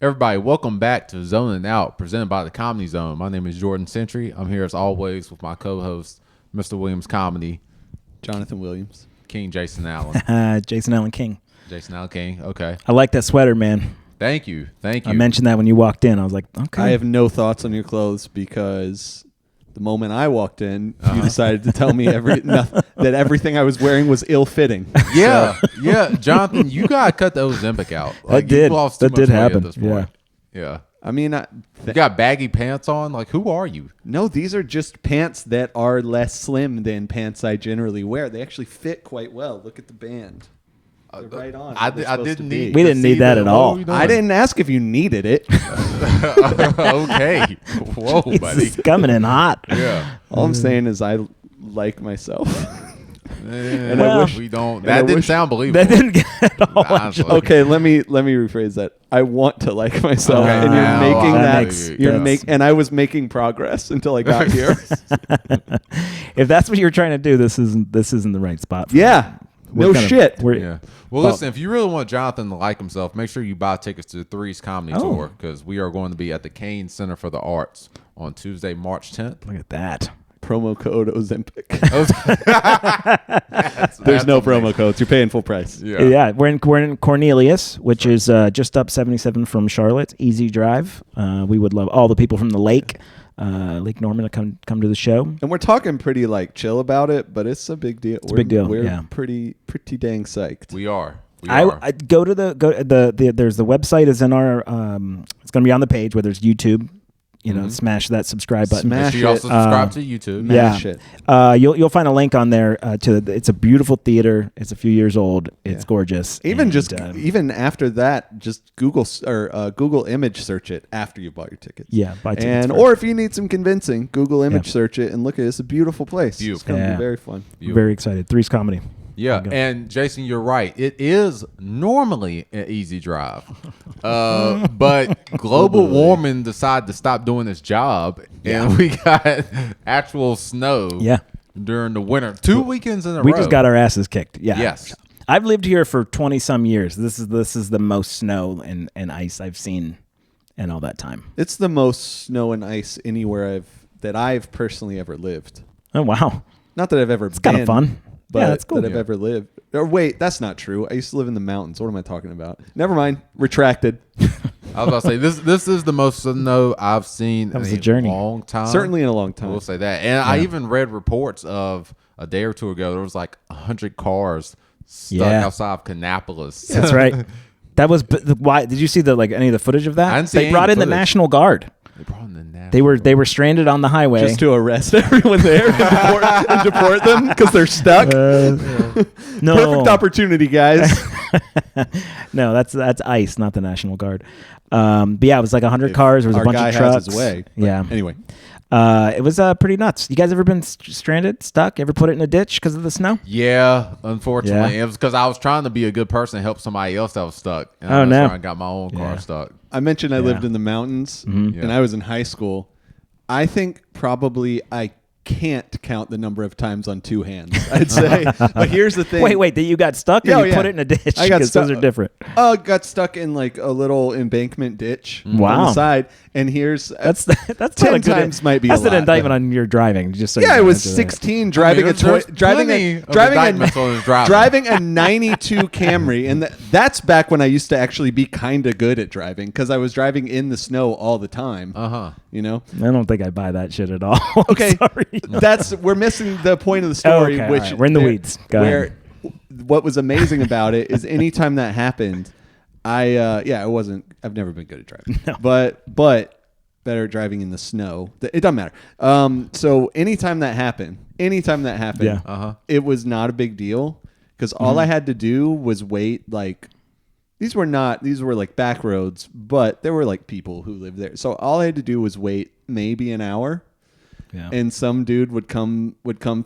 Everybody, welcome back to Zoning Out, presented by the Comedy Zone. My name is Jordan Sentry. I'm here as always with my co-host, Mr. Williams Comedy, Jonathan Williams, King Jason Allen. Jason Allen King. Jason Allen King, okay. I like that sweater, man. Thank you. I mentioned that when you walked in. I was like, okay. I have no thoughts on your clothes because the moment I walked in, you decided to tell me that everything I was wearing was ill-fitting. Yeah, yeah. Jonathan, you got to cut the Ozempic out. Like, that did happen. At this point. Yeah. I mean, you got baggy pants on? Like, who are you? No, these are just pants that are less slim than pants I generally wear. They actually fit quite well. Look at the band. They're right on. I didn't need. We didn't need that at all. I didn't ask if you needed it. Okay. Whoa, buddy. It's coming in hot. Yeah. All I'm saying is I like myself. And well, I wish we don't. That didn't sound believable. That didn't get at all. Honestly. Okay, let me rephrase that. I want to like myself, Okay, and you're now making I that. And I was making progress until I got here. If that's what you're trying to do, this isn't the right spot. For Yeah. No shit. Yeah. Well, listen, if you really want Jonathan to like himself, make sure you buy tickets to the Three's Comedy Tour, because we are going to be at the Cain Center for the Arts on Tuesday, March 10th. Look at that. Promo code Ozempic. There's no promo codes. You're paying full price. Yeah, we're in Cornelius, which is just up 77 from Charlotte. Easy drive. We would love all the people from the lake. Lake Norman to come to the show, and we're talking pretty like chill about it, but it's a big deal. It's a big deal. We're pretty dang psyched. We are. I go to the there's the website is in our it's going to be on the page where there's YouTube. You know, smash that subscribe button. Smash it. Also subscribe to YouTube. Yeah, you'll find a link on there it's a beautiful theater. It's a few years old. It's gorgeous. Even after that, just Google image search it after you bought your tickets. Yeah, buy tickets. Or if you need some convincing, Google image search it and look at it. It's a beautiful place. Beautiful. It's going to be very fun. Beautiful. Very excited. Three's Comedy. Yeah, and Jason, you're right. It is normally an easy drive, but global warming decided to stop doing its job, and we got actual snow. During the winter, 2 weekends in a row. We just got our asses kicked. Yeah. Yes. I've lived here for 20 some years. This is the most snow and ice I've seen in all that time. It's the most snow and ice anywhere that I've personally ever lived. Oh wow! Not that I've ever been. It's kind of fun. But that's cool. That I've ever lived. Or wait, that's not true. I used to live in the mountains. What am I talking about? Never mind. Retracted. I was about to say this is the most snow I've seen in a long time. Certainly in a long time. We'll say that. And I even read reports of a day or two ago there was like 100 cars stuck outside of Kannapolis. That's right. That was why. Did you see any of the footage of that? I didn't see They brought in the National Guard. They were stranded on the highway just to arrest everyone there and deport them because they're stuck. No, perfect opportunity, guys. No, that's ICE, not the National Guard. But yeah, it was like 100 cars. There was a bunch of trucks. Has his way. Yeah. Anyway, it was pretty nuts. You guys ever been stranded, stuck? Ever put it in a ditch because of the snow? Yeah, unfortunately, it was because I was trying to be a good person and help somebody else that was stuck. And I got my own car stuck. I mentioned I lived in the mountains and I was in high school. I think probably I can't count the number of times on two hands, I'd say. But here's the thing. Wait, that you got stuck or you put it in a ditch? I got stuck. Those are different. Got stuck in like a little embankment ditch on the side. And here's that's 10 times might be that's a lot. An indictment on your driving. Just so it was 16 driving a 92 Camry, and that's back when I used to actually be kind of good at driving because I was driving in the snow all the time. You know, I don't think I buy that shit at all. Okay, we're missing the point of the story. Okay, which right. We're in the weeds. Go ahead. What was amazing about it is anytime that happened, I've never been good at driving, but better at driving in the snow. It doesn't matter. So anytime that happened, it was not a big deal because all I had to do was wait. Like these were like back roads, but there were like people who lived there. So all I had to do was wait maybe an hour. Yeah. and some dude would come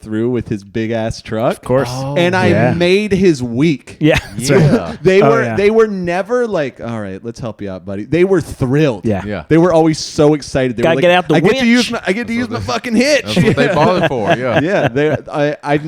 through with his big ass truck. Of course. And I made his week. Yeah. That's right. They were never like, all right, let's help you out, buddy. They were thrilled. Yeah. They were always so excited. They Gotta were like, get out the I get winch. I get to use my fucking hitch. That's what they bought it for. Yeah. Yeah. I've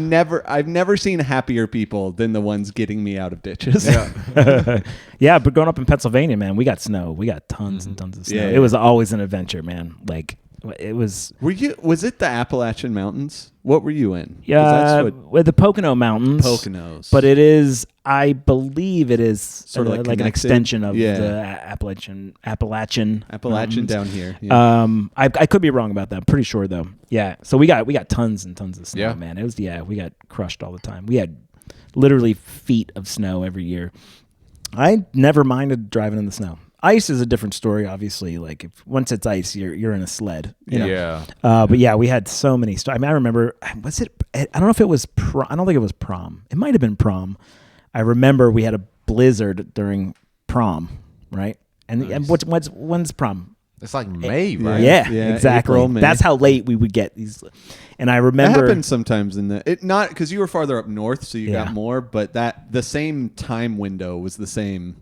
never seen happier people than the ones getting me out of ditches. Yeah. Yeah, but growing up in Pennsylvania, man, we got snow. We got tons and tons of snow. Yeah, It was always an adventure, man. Like it was. Was it the Appalachian Mountains? What were you in? 'Cause Yeah, that's what with the Pocono Mountains. Poconos. But it is, I believe it is Sort of like an connected? extension of Yeah. the Appalachian Appalachian Mountains. down here. Yeah. I could be wrong about that. I'm pretty sure though. Yeah. So we got tons and tons of snow, Yeah. man. It was we got crushed all the time. We had literally feet of snow every year. I never minded driving in the snow. Ice is a different story, obviously. Like once it's ice, you're in a sled. You know? Yeah. But yeah, we had so many. I mean, I remember. Was it? I don't know if it was. I don't think it was prom. It might have been prom. I remember we had a blizzard during prom, right? And, and when's prom? It's like May, right? Yeah, Yeah, exactly. April, May. That's how late we would get these. And I That remember. happens sometimes not because you were farther up north, so you Yeah. got more. But the same time window was the same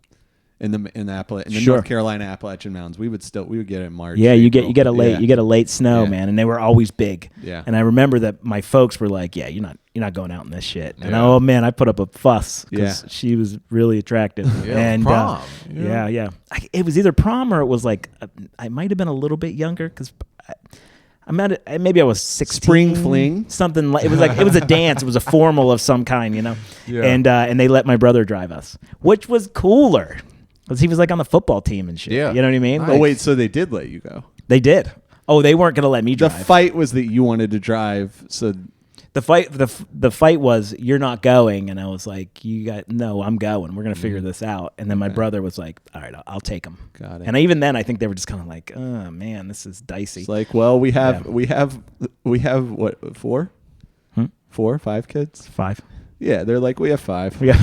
in the Sure. North Carolina Appalachian Mountains. We would get it in March. Yeah, you get a late Yeah. you get a late snow, Yeah. man, and they were always big. Yeah. And I remember that my folks were like, "Yeah, you're not going out in this shit." And Yeah. oh man, I put up a fuss because Yeah. she was really attractive. Yeah, and prom. yeah. It was either prom or it was like I might have been a little bit younger because maybe I was 16. Spring fling? Something like it was a dance. It was a formal of some kind, you know. Yeah. And they let my brother drive us, which was cooler. Because he was like on the football team and shit. Yeah. You know what I mean? Nice. Oh wait, so they did let you go. They did. Oh, they weren't going to let me The drive. fight was that you wanted to drive, so The fight was you're not going, and I was like, no, I'm going. We're going to figure this out. And then my brother was like, all right, I'll take him. Got it. And even then, I think they were just kind of like, oh man, this is dicey. it's like, well, we have what 4, 4, 5 kids. 5. Yeah, they're like, we have 5. Yeah.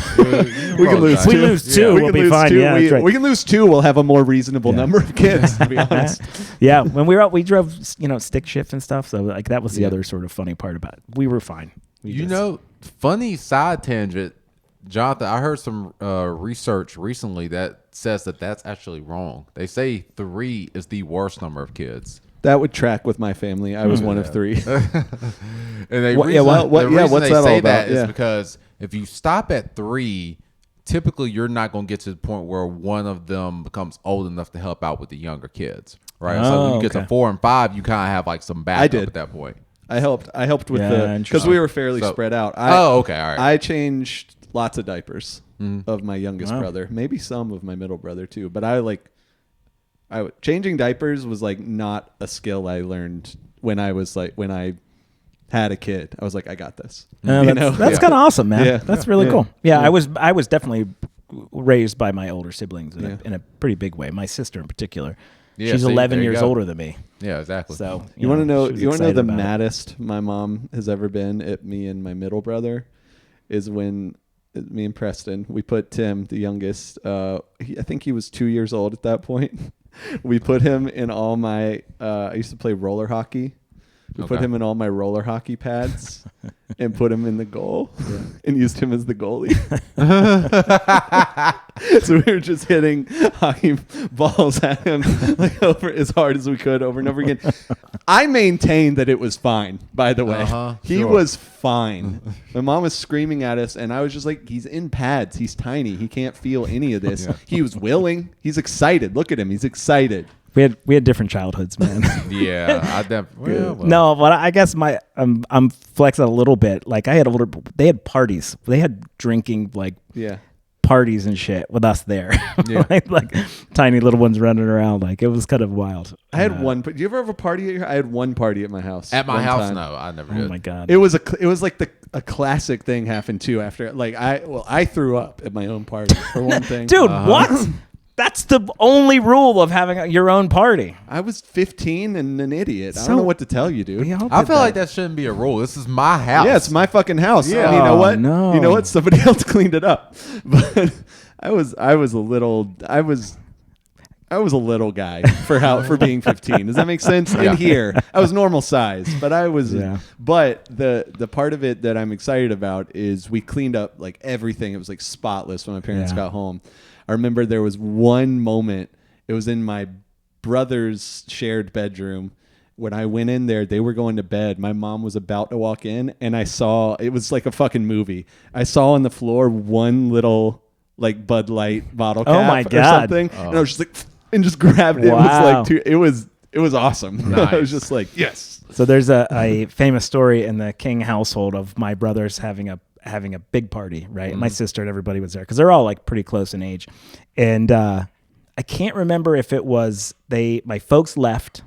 We can lose 2. We lose 2, we'll can be lose fine. 2. Yeah, that's right. We can lose 2. We'll have a more reasonable Yeah. number of kids. To be honest. Yeah, when we were out, we drove, stick shift and stuff. So like that was the Yeah. other sort of funny part about it. We were fine. Funny side tangent, Jonathan. I heard some research recently that says that that's actually wrong. They say 3 is the worst number of kids. That would track with my family. I was one of 3. And they What- reason, yeah, the what- reason what's they that all say about? that is Yeah. because if you stop at 3, typically you're not going to get to the point where one of them becomes old enough to help out with the younger kids, right? So when you get to 4 and 5, you kind of have like some backup did. at that point. I helped with Yeah, because interesting. we were fairly So- spread out. Okay, all right. I changed lots of diapers of my youngest Wow. brother, maybe some of my middle brother too. But changing diapers was like not a skill I learned when I had a kid. I was like, I got this. That's Yeah. kind of awesome, man. Yeah. That's really Yeah. cool. Yeah, Yeah. I was definitely raised by my older siblings Yeah. in a pretty big way. My sister in particular. Yeah, She's see, 11 there you years go. older than me. Yeah, exactly. So You want to know? she was You want to know excited the about it. maddest my mom has ever been at me and my middle brother is when me and Preston we put Tim, the youngest. I think he was 2 years old at that point. We put him in all my. I used to play roller hockey. We put Okay. him in all my roller hockey pads and put him in the goal and used him as the goalie. So we were just hitting hockey balls at him like over as hard as we could over and over again. I maintained that it was fine, by the way. He sure. was fine. My mom was screaming at us and I was just like, he's in pads. He's tiny. He can't feel any of this. Yeah. He was willing. He's excited. Look at him. He's excited. We had different childhoods, man. Yeah, I definitely. Well, No, but I guess I'm flexing a little bit. Like they had parties. They had drinking like Yeah. parties and shit with us there. Yeah. like tiny little ones running around. Like it was kind of wild. I had one. But do you ever have a party at your? I had one party at my house. At my one house, time. no, I never Oh did. my god. It was like a classic thing happened too. After like I threw up at my own party for one thing. Dude, what? That's the only rule of having your own party. I was 15 and an idiot. I So- don't know what to tell you, dude. I feel like that shouldn't be a rule. This is my house. Yeah, it's my fucking house. Yeah. And you know Oh, what? no. You know what? Somebody else cleaned it up. But I was a little. I I was a little guy for being 15. Does that make sense? In here, I was normal size, but I was. Yeah. But the part of it that I'm excited about is we cleaned up like everything. It was like spotless when my parents got home. I remember there was one moment. It was in my brother's shared bedroom. When I went in there, they were going to bed. My mom was about to walk in, and I saw it was like a fucking movie. I saw on the floor one little like Bud Light bottle cap or something, and I was just like. And just grabbed it. Wow. It was awesome. Nice. I was just like, yes. So there's a famous story in the King household of my brothers having a big party, right? And my sister and everybody was there because they're all like pretty close in age. And I can't remember if it was my folks left,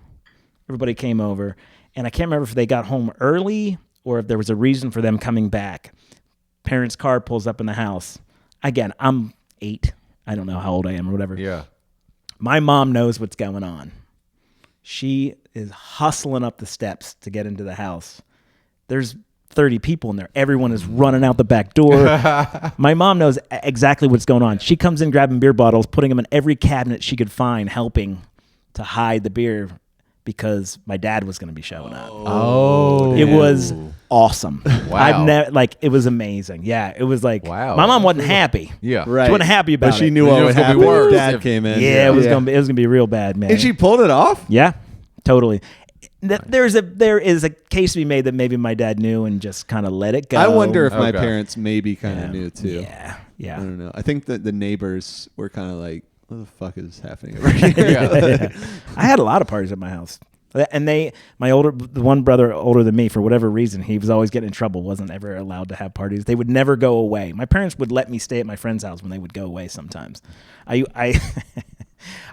everybody came over, and I can't remember if they got home early or if there was a reason for them coming back. Parents' car pulls up in the house. Again, I'm 8. I don't know how old I am or whatever. Yeah. My mom knows what's going on. She is hustling up the steps to get into the house. There's 30 people in there. Everyone is running out the back door. My mom knows exactly what's going on. She comes in grabbing beer bottles, putting them in every cabinet she could find, helping to hide the beer because my dad was going to be showing up. Oh. It was awesome. Wow. I've never it was amazing. Yeah, it was like wow. My mom wasn't happy. Yeah. Right. She wasn't happy about But she it. knew It what was would gonna be happen worse if Dad if- came in. Yeah, it was gonna be real bad, man. And she pulled it off? Yeah, totally. There is a case to be made that maybe my dad knew and just kind of let it go. I wonder if my Okay. parents maybe kind of knew too. Yeah, I don't know. I think that the neighbors were kind of like, what the fuck is happening over here? Yeah. I had a lot of parties at my house, and the one brother older than me, for whatever reason, he was always getting in trouble. Wasn't ever allowed to have parties. They would never go away. My parents would let me stay at my friend's house when they would go away. Sometimes, I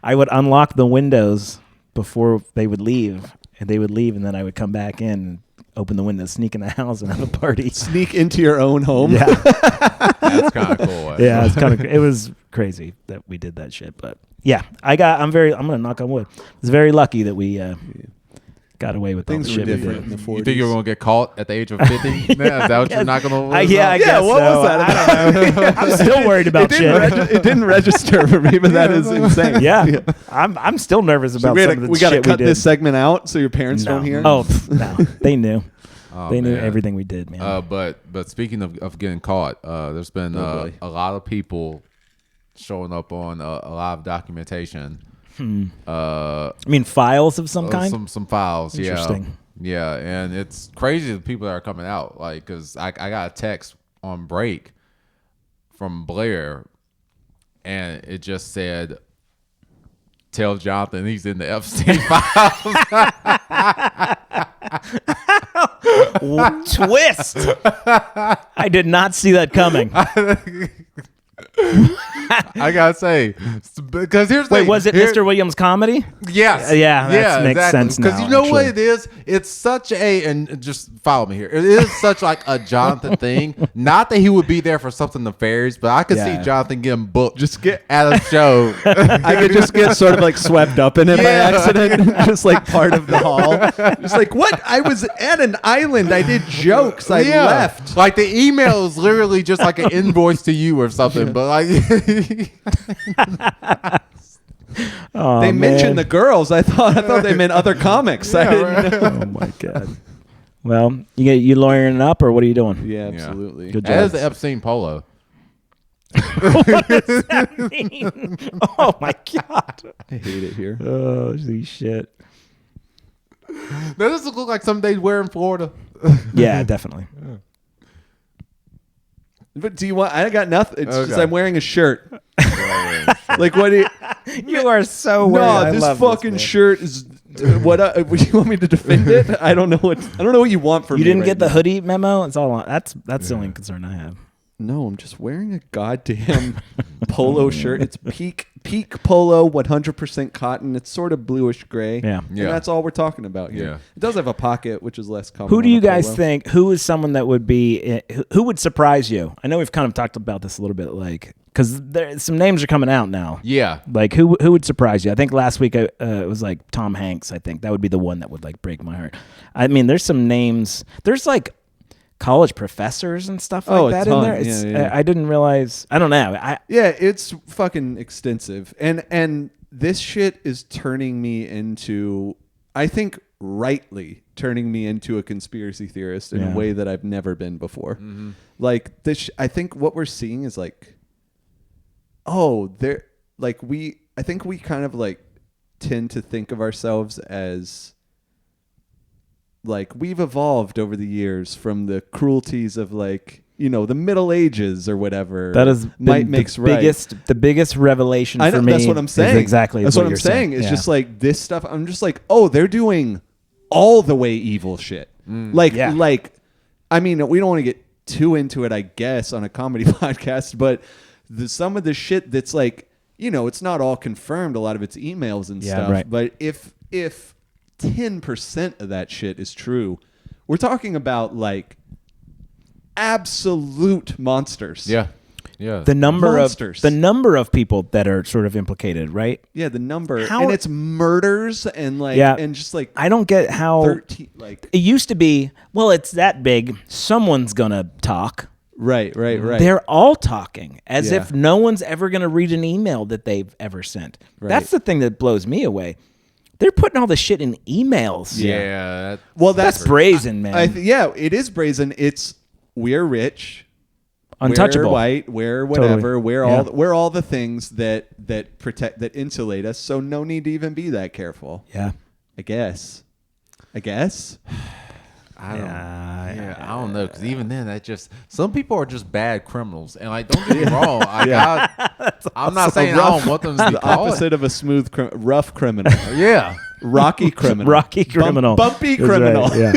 I would unlock the windows before they would leave. And they would leave, and then I would come back in and open the window, sneak in the house, and have a party. Sneak into your own home? Yeah, That's kind of cool. yeah, it was crazy that we did that shit. But yeah, I'm gonna knock on wood. I was very lucky that we got away with Things all the were shit we different did. in the 40s. You think you were going to get caught at the age of 50? Yeah, is that what you're not going to I guess what so. was that I don't know. I'm still worried about It shit. didn't register for me, but that is insane. Yeah, I'm still nervous about some of the we got to shit we cut did. this segment out so your parents don't hear. Oh no, they knew. Oh, They knew man. everything we did, man. But speaking of getting caught, there's been Oh, boy. a lot of people showing up on a live documentation. I mean, files of some kind. Some files. Interesting. Yeah, and it's crazy the people that are coming out. Like, cause I got a text on break from Blair, and it just said, "Tell Jonathan he's in the Epstein files." Twist. I did not see that coming. I gotta say, because here's the Wait, thing. was it Here- Mr. Williams comedy? Yes. Yeah, that makes sense Because now, you know what actually. it is? It's such and just follow me here. It is such like a Jonathan thing. Not that he would be there for something nefarious, but I could Yeah. see Jonathan getting booked Just get- at a show. I could just get sort of like swept up in it by Yeah. accident, just like part of the hall. Just like, what? I was at an island. I did jokes. I left. Like the email is literally just like an invoice to you or something. But like, Oh, They man. mentioned the girls. I thought they meant other comics. I didn't know. Oh my god. Well, you lawyering up or what are you doing? Yeah, absolutely. Good that is job. the Epstein polo. What does that mean? Oh my god. I hate it here. Oh shit. That doesn't look like something they'd wear in Florida. Yeah, definitely. But do you want? I got nothing. It's just Okay. I'm wearing a shirt. Like what? Do you, You are so weird. I no, this love fucking man. shirt is. What? Would you want me to defend it? I don't know what. I don't know what you want from You me. didn't right get the now. hoodie memo? It's all on. That's the only concern I have. No, I'm just wearing a goddamn polo shirt. It's peak polo, 100% cotton. It's sort of bluish gray. Yeah. And Yeah. that's all we're talking about here. Yeah. It does have a pocket, which is less common. Who do on you a guys polo. think? Who is someone that would be? Who would surprise you? I know we've kind of talked about this a little bit, like because some names are coming out now. Yeah. Like who would surprise you? I think last week it was like Tom Hanks. I think that would be the one that would like break my heart. I mean, there's some names. There's like college professors and stuff like Oh, a that ton. in there. It's, Yeah. I didn't realize. I don't know. Yeah, it's fucking extensive. And this shit is turning me into, I think rightly turning me into a conspiracy theorist in a way that I've never been before. Mm-hmm. Like this, I think what we're seeing is like, I think we kind of like tend to think of ourselves as like we've evolved over the years from the cruelties of like, you know, the Middle Ages or whatever. That is might makes right. The biggest revelation I know, for me. that's what I'm saying. Exactly. That's what I'm saying. It's just like this stuff. I'm just like, oh, they're doing all the way evil shit. Like, I mean, we don't want to get too into it, I guess, on a comedy podcast, but some of the shit that's like, you know, it's not all confirmed. A lot of it's emails and stuff. Right. But if 10% of that shit is true, we're talking about like absolute monsters. Yeah. The number of people that are sort of implicated, right? Yeah, the number, and it's murders and like, and just like I don't get how 13, like it used to be. Well, it's that big. Someone's gonna talk. Right. They're all talking as if no one's ever gonna read an email that they've ever sent. Right. That's the thing that blows me away. They're putting all the shit in emails. Yeah. That's brazen, man. It is brazen. It's we're rich. Untouchable. We're white, we're whatever, totally. we're all the things that protect, that insulate us, so no need to even be that careful. Yeah. I guess. I don't know, because even then, that just, some people are just bad criminals, and like, don't get me wrong, I'm not saying I don't want them to be the opposite of a smooth, rough criminal. Rocky criminal, bumpy criminal. Right. Yeah.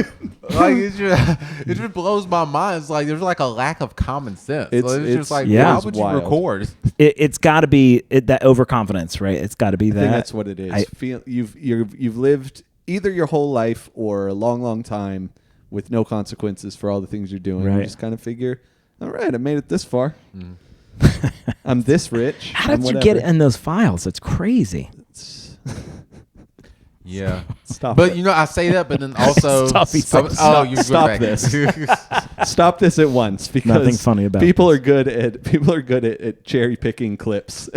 Like it just blows my mind. It's like there's like a lack of common sense. It's just like, how would you record? It's got to be that overconfidence, right? It's got to be that. I think that's what it is. You've lived either your whole life or a long time with no consequences for all the things you're doing. Right. You just kind of figure, all right, I made it this far. I'm this rich. How did you get in those files? It's crazy. Yeah. Stop. But you know, I say that, but then also stop this. Stop this at once, because nothing funny about people are good at cherry picking clips.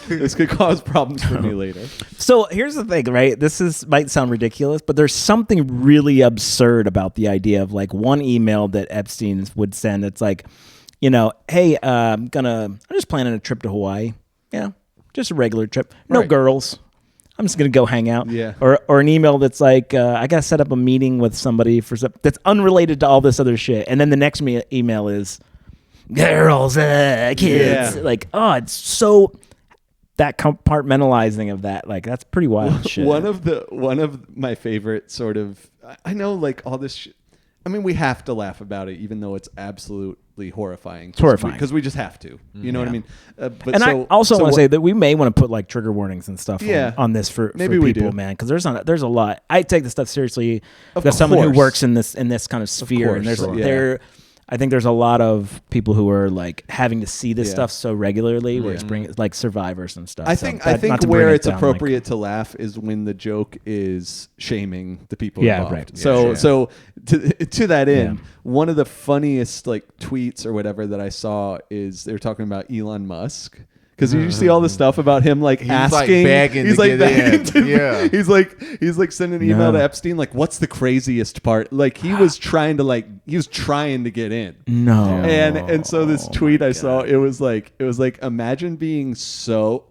This could cause problems for me later. So here's the thing, right? Might sound ridiculous, but there's something really absurd about the idea of like one email that Epstein would send. It's like, you know, hey, I'm just planning a trip to Hawaii. Yeah, just a regular trip. No girls. I'm just going to go hang out. Yeah. Or an email that's like, I got to set up a meeting with somebody for something that's unrelated to all this other shit. And then the next email is girls, kids. Yeah. Like, oh, it's so, that compartmentalizing of that, like, that's pretty wild shit. One of my favorite sort of, I know like all this shit. I mean, we have to laugh about it, even though it's absolutely horrifying. It's horrifying. Because we just have to. You know what I mean? I also want to say that we may want to put like trigger warnings and stuff on this for people, man. Because there's a lot. I take this stuff seriously. As someone who works in this kind of sphere, and I think there's a lot of people who are like having to see this stuff so regularly, where it's bringing like survivors and stuff. I think where it's appropriate to laugh is when the joke is shaming the people involved. Right. So to that end, one of the funniest like tweets or whatever that I saw is they were talking about Elon Musk. Because you see all the stuff about him like he's asking, he's like begging to he's like sending an email to Epstein like, what's the craziest part? Like he was trying to get in. And so this tweet I saw, it was like imagine being so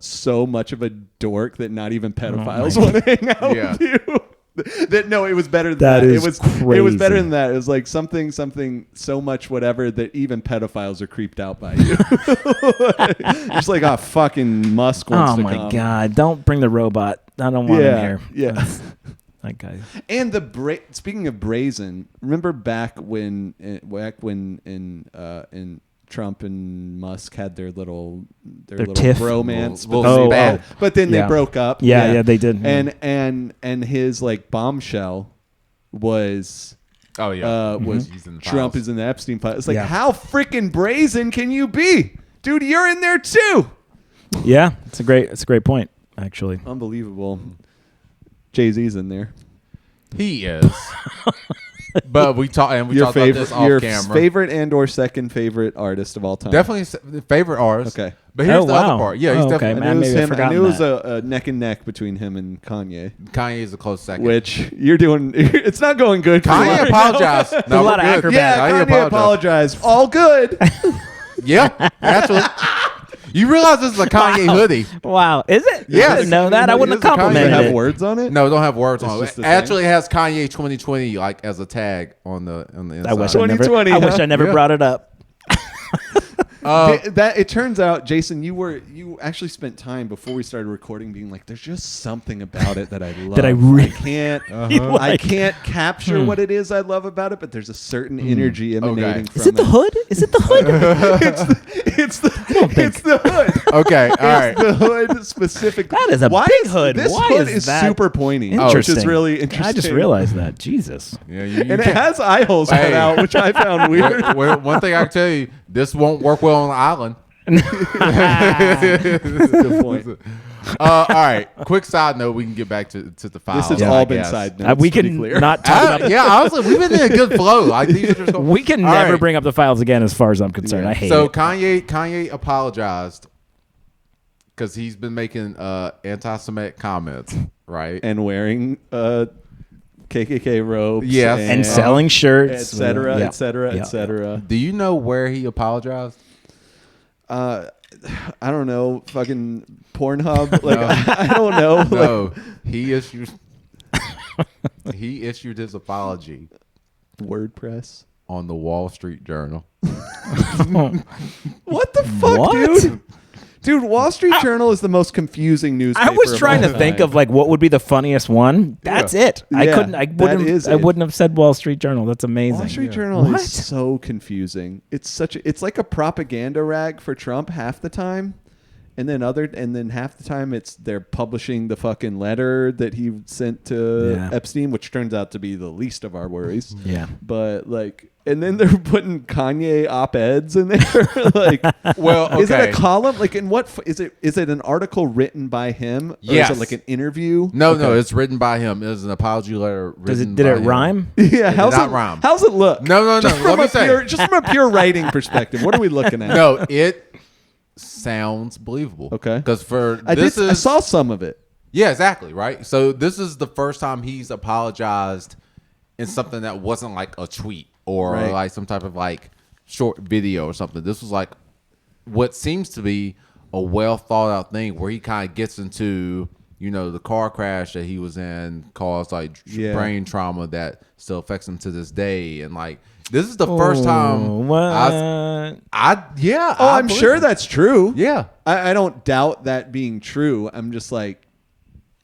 much of a dork that not even pedophiles want to hang out with you. It was better than that. It was better than that. It was like something so much whatever that even pedophiles are creeped out by you. Just like, oh, fucking Musk wants to come. Oh my God. Don't bring the robot. I don't want him here. Yeah. That guy. And speaking of brazen, remember back when Trump and Musk had their little tiff. bromance, but then they broke up. Yeah, they did. And his like bombshell was was Trump is in the Epstein file. It's like, how freaking brazen can you be, dude? You're in there too. Yeah, it's a great point, actually. Unbelievable. Jay-Z's in there. He is. But we talked about this off your camera. favorite and/or second favorite artist of all time. Definitely favorite artist. Okay. But here's the other wow. part. Yeah, he's Oh, okay. definitely. I knew it was maybe I've him. I forgotten knew it was that. a neck and neck between him and Kanye. Kanye is a close second. Which you're doing. It's not going good. For you Kanye right apologized. There's No, a lot we're of good. acrobatics. Yeah, Kanye apologized. All good. Yeah, actually. You realize this is a Kanye hoodie? Wow, is it? Yes. I didn't know that. I wouldn't It have is a Kanye Does it complimented have it. words on it? No, don't have words on just it. the It actually has Kanye 2020 like as a tag on the inside. I wish I never. 2020, I wish huh? I never Yeah. brought it up. That it turns out, Jason, you actually spent time before we started recording being like, there's just something about it that I love. That I really can't. You I like. can't capture what it is I love about it, but there's a certain energy emanating from Is it the hood? Is it the hood? It's the hood. Okay, all right. The hood specifically. That is a Why big is- hood. This Why hood is is that super pointy, which Interesting. is really interesting. I just realized that. Jesus. Yeah, you And it can't- has eye holes cut Hey. out, which I found weird. One thing I can tell you, this won't work well on the island. Good point. All right. Quick side note. We can get back to the files. This has I all been guess. side notes. We to be can clear. not talk about. Yeah, honestly, we've been in a good flow. Like these are just going, We can All never right. bring up the files again, as far as I'm concerned. Yeah. I hate So it. Kanye apologized because he's been making anti-Semitic comments, right? And wearing KKK robes. Yes. And selling shirts, et cetera, Yeah. et cetera, Yeah. et cetera. Do you know where he apologized? I don't know, fucking Pornhub. Like I don't know. No, he issued his apology Like, WordPress. on the Wall Street Journal. What the fuck, What? dude? Dude, Wall Street Journal is the most confusing newspaper. I was of trying all to think time. of like what would be the funniest one. That's it. I Yeah, couldn't. I that is wouldn't. I it. wouldn't have said Wall Street Journal. That's amazing. Wall Street Journal What? is so confusing. It's like a propaganda rag for Trump half the time, and then half the time they're publishing the fucking letter that he sent to Yeah. Epstein, which turns out to be the least of our worries. Yeah. But like, and then they're putting Kanye op-eds in there. Like, Well, okay. is it a column? Like, in what is it? Is it an article written by him? Or Yes. is it like an interview? No, Okay. it's written by him. It was an apology letter written Did by it him. rhyme? Yeah, did not rhyme. How's it look? No. Just Let from me a say. just from a pure writing perspective, what are we looking at? No, it sounds believable. Okay. Because I saw some of it. Yeah, exactly, right? So this is the first time he's apologized in something that wasn't like a tweet or Right. like some type of like short video or something. This was like what seems to be a well thought out thing where he kind of gets into, the car crash that he was in caused like Yeah. brain trauma that still affects him to this day. And like, this is the first time What? Oh, I'm sure that's true. Yeah. I don't doubt that being true. I'm just like,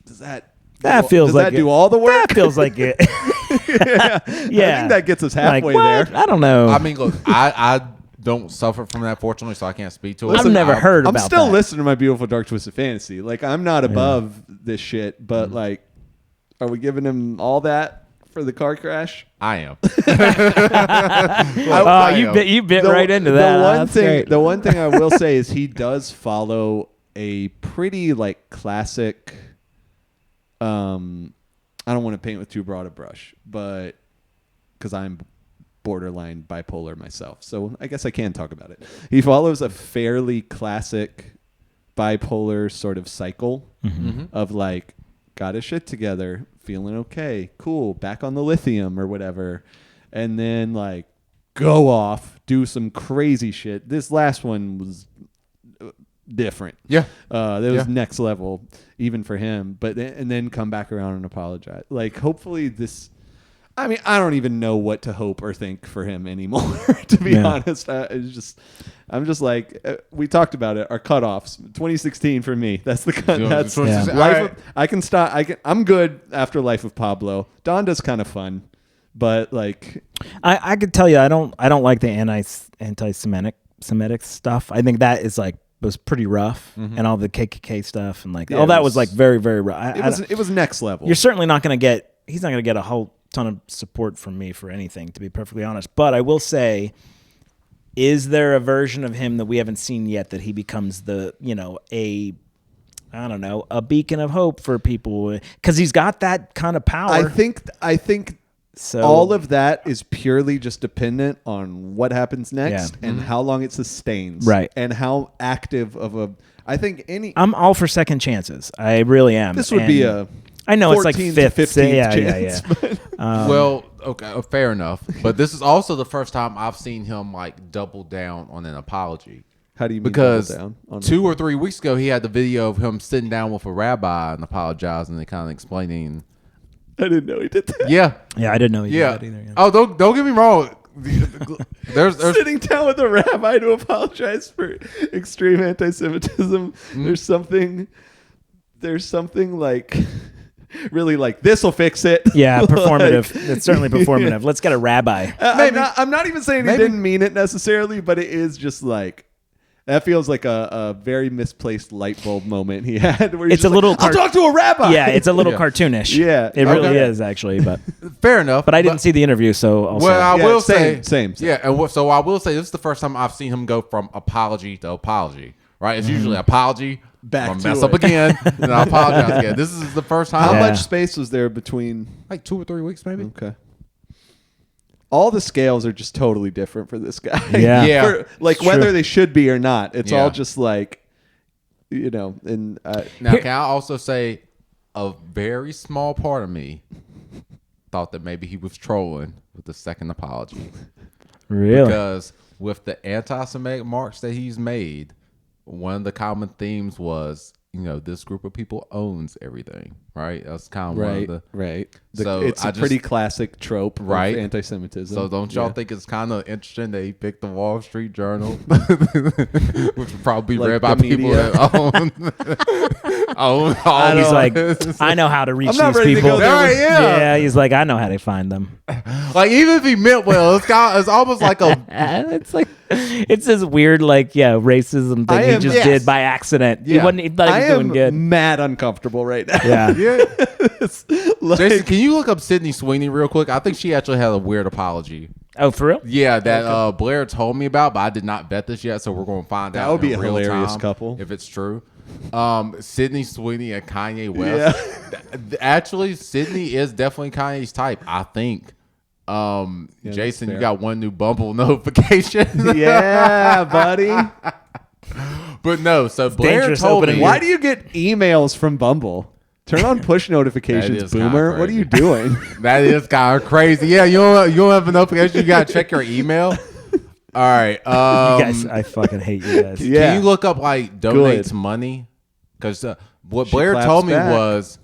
does that feels like that do all the work? That feels like it. Yeah. I think that gets us halfway what? there. I don't know. I mean, look, I don't suffer from that, fortunately, so I can't speak to it. I've never heard I'm about still that. listening to my beautiful dark twisted fantasy. Like, I'm not above this shit, but Mm-hmm. like, are we giving him all that for the car crash? I am. You bit right into that. The one thing I will say is he does follow a pretty like classic. I don't want to paint with too broad a brush, but because I'm borderline bipolar myself, so I guess I can talk about it. He follows a fairly classic bipolar sort of cycle of like, got his shit together, feeling okay, cool, back on the lithium or whatever, and then like go off, do some crazy shit. This last one was different. Yeah. That was next level even for him, but and then come back around and apologize. Like, hopefully this, I mean, I don't even know what to hope or think for him anymore, to be honest. I'm just like, we talked about it, our cutoffs, 2016 for me. That's the cut. That's Yeah. I'm good after Life of Pablo. Donda's kind of fun, but like, I could tell you, I don't like the anti-Semitic stuff. I think that is like was pretty rough, and all the KKK stuff and like all that was like very, very rough. It was next level. You're certainly not going to get. He's not going to get a whole ton of support from me for anything, to be perfectly honest. But I will say, is there a version of him that we haven't seen yet that he becomes a beacon of hope for people? Because he's got that kind of power. I think So all of that is purely just dependent on what happens next and how long it sustains. Right. And how active of a... I think any... I'm all for second chances. I really am. This would be a... I know it's like 14th, fifth. 15th Yeah. chance. Well, okay, fair enough. But this is also the first time I've seen him like double down on an apology. How do you mean because double down? 2 or 3 weeks ago, he had the video of him sitting down with a rabbi and apologizing and kind of explaining. I didn't know he did that. Yeah. Yeah, I didn't know he Yeah. did that either. Yeah. Oh, don't get me wrong. There's Sitting down with a rabbi to apologize for extreme anti-Semitism. There's something like really like this will fix it. Yeah, performative. Like, It's certainly performative. Let's get a rabbi. I'm not even saying he didn't mean it necessarily, but it is just like that feels like a very misplaced light bulb moment he had. Where It's a little. I'll talk to a rabbi. Yeah, it's a little cartoonish. Yeah. it really Okay. is actually. But fair enough. I didn't see the interview, so I'll Well, I say. will same, say same. Yeah, and so I will say this is the first time I've seen him go from apology to apology. Right? It's usually apology, Back I'm to mess it. up again, and I apologize again. This is the first time. How Yeah. much space was there between? Like 2 or 3 weeks, maybe. Okay. All the scales are just totally different for this guy. Yeah. Yeah. For, like It's whether true. they should be or not. It's Yeah. all just like, and Now, can I also say a very small part of me thought that maybe he was trolling with the second apology. Really? Because with the anti-Semitic marks that he's made, one of the common themes was, this group of people owns everything, right? That's kind of one of the... right. So It's I a pretty classic trope Right. of anti-Semitism. So don't y'all think it's kind of interesting that he picked the Wall Street Journal, which would probably be Like read by the people media? that own all He's these- like, I know how to reach I'm not these ready to people. go there with- Yeah, he's like, I know how to find them. like even if he meant well, it's almost like a It's like it's this weird, racism I thing he am- just yes. did by accident. He Yeah. wasn't. He thought he I was am doing good. mad uncomfortable right now. Yeah. yeah. It's like- Jason, can you look up Sydney Sweeney real quick? I think she actually had a weird apology. Oh, for real? Yeah, that Blair told me about, but I did not vet this yet, so we're going to find out. That would be in a real hilarious time couple. if it's true. Sydney Sweeney and Kanye West. Actually, Sydney is definitely Kanye's type, I think. that's Jason, you fair. got one new Bumble notification. Yeah, buddy. But no, so Blair dangerous told opening. me. Why do you get emails from Bumble? Turn on push That notifications, is kinda Boomer. What are you doing? That is kind of crazy. Yeah, you don't have a notification. You got to check your email. All right. You guys, I fucking hate you guys. Yeah. Can you look up donates money? Because what She Blair claps told me back. was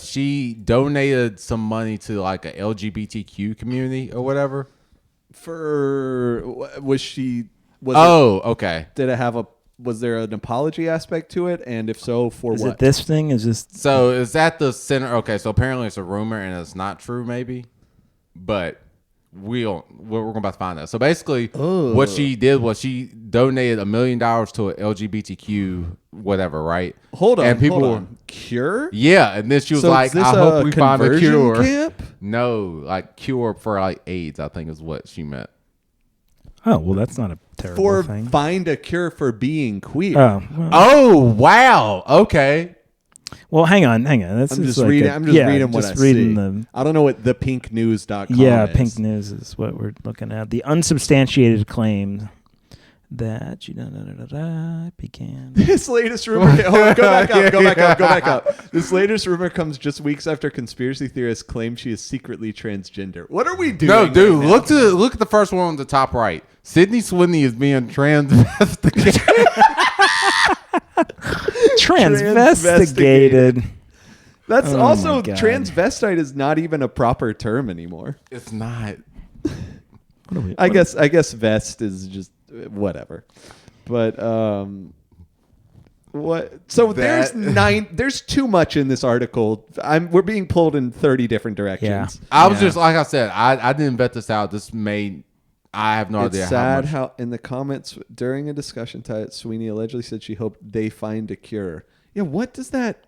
she donated some money to like a LGBTQ community or whatever. Was she? Okay. Did it have a? Was there an apology aspect to it? And if so, for Is what? it this thing? Is this? So is that the center? Okay, so apparently it's a rumor and it's not true, maybe. But we're about to find out. So basically, what she did was she donated $1 million to a LGBTQ whatever, right? Hold on. And people hold were- on. Cure? Yeah, and then she was So like, is this "I hope a we find a conversion cure." camp? No, like cure for like AIDS, I think is what she meant. Oh well, that's not a terrible For thing. find a cure for being queer. Oh well, Oh wow, okay. well, hang on. This I'm is just like reading. a- I'm just yeah, reading what just I reading see. I don't know what thepinknews.com Yeah, is. Pink News is what we're looking at. The unsubstantiated claim that began. This latest rumor. Hold on, go back up. This latest rumor comes just weeks after conspiracy theorists claim she is secretly transgender. What are we doing? No, dude, right now? look at the first one on the top right. Sydney Sweeney is being transvestigated. Transvestigated. That's Oh also my God. transvestite is not even a proper term anymore. It's not. I guess vest is just whatever. But what? So there's too much in this article. We're being pulled in 30 different directions. I was just like I said, I didn't vet this out. I have no It's idea sad how much. how in the comments during a discussion, Sweeney allegedly said she hoped they find a cure. Yeah, what does that?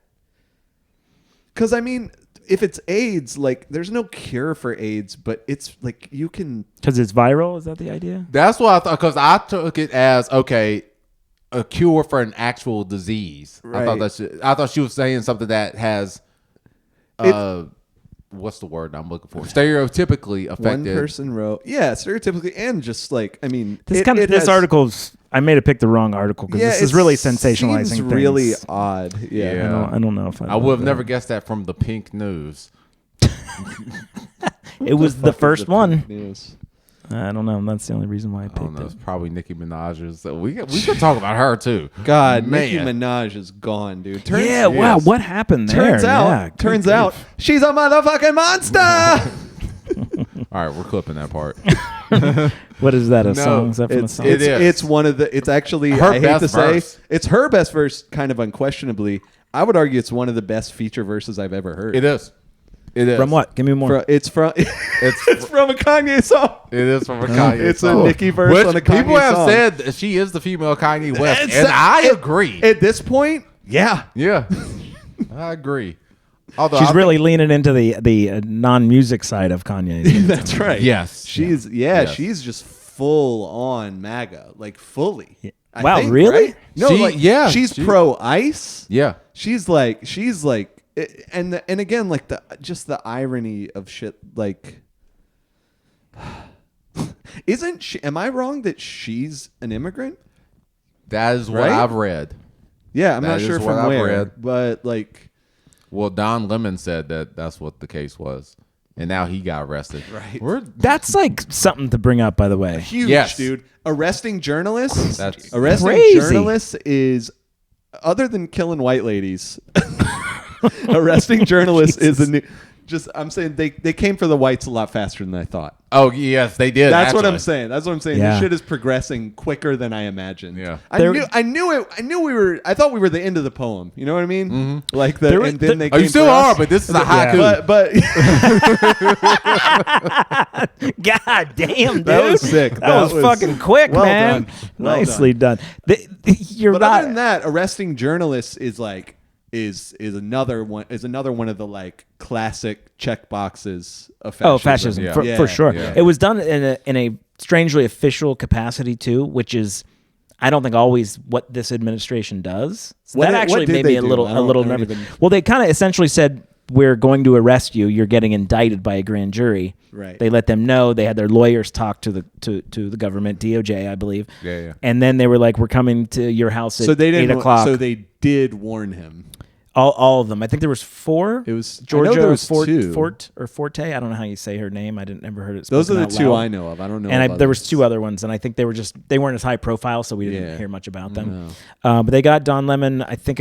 Because I mean, if it's AIDS, like there's no cure for AIDS, but it's like you can. Because it's viral. Is that the idea? That's what I thought. Because I took it as okay, a cure for an actual disease. Right. I thought she was saying something that has. what's the word I'm looking for? Stereotypically affected. One person wrote, stereotypically, and just like, I mean, this article's. I may have picked the wrong article because this is really sensationalizing. Seems things. really odd. Yeah. I don't know if I would have never guessed that from the Pink News. It was the first one. News? I don't know. That's the only reason why I picked I don't know. it. It's probably Nicki Minaj's. So we could talk about her too. God, Man. Nicki Minaj is gone, dude. Wow, what happened there? Turns out, she's a motherfucking monster. All right, we're clipping that part. What is that? A song? Is that from a song? It is. It's one of the. It's actually. Her I hate best to verse. say it's her best verse, kind of unquestionably. I would argue it's one of the best feature verses I've ever heard. It is. It is. From what? Give me more. It's from a Kanye song. It is from a Kanye It's song. a Nicki verse Which on a Kanye people have song. said that she is the female Kanye West, It's- and I agree. At this point, yeah. Yeah, I agree. Although She's I really leaning into the non-music side of Kanye. That's right. Yes. She's Yes. she's just full on MAGA, like fully. I Wow, think, really? right? No, she's she- pro ICE. Yeah. She's like, and again, like the irony of shit. Like, isn't she? Am I wrong that she's an immigrant? That is what Right? I've read. Yeah, I'm That not is sure what from I've where, read. but like, Well, Don Lemon said that that's what the case was, and now he got arrested. Right. That's like something to bring up, by the way. huge, Yes. dude. Arresting journalists. That's Arresting crazy. journalists is, other than killing white ladies, arresting journalists is a new. Just, I'm saying they came for the whites a lot faster than I thought. Oh yes, they did. That's what I'm actually. saying. That's what I'm saying. Yeah. This shit is progressing quicker than I imagined. Yeah. I There- thought we were the end of the poem. You know what I mean? Mm-hmm. Like There- and then they Oh, came you still for are, us. but this is a haiku. But God damn, dude. That was sick. That was fucking quick, well man. done. Well Nicely done. You're But not. other than that, arresting journalists is like is another one of the like classic check boxes of fascism. Oh, fascism Yeah. for sure. Yeah. It was done in a strangely official capacity too, which is I don't think always what this administration does. So What that did- actually what did made they me a do? little I don't nervous. even- Well, they kind of essentially said we're going to arrest you. You're getting indicted by a grand jury. Right. They let them know. They had their lawyers talk to the government, DOJ, I believe. Yeah. And then they were like, "We're coming to your house at So they 8 didn't. o'clock." So they did warn him. all of them. I think there was 4. It was Georgia I know there was Fort, 2. Forte. I don't know how you say her name. I never heard it. Those are spoken the out 2 loud. I know of. I don't know. And of there was others. 2 other ones, and I think they weren't as high profile, so we didn't Yeah. hear much about them. But they got Don Lemon. I think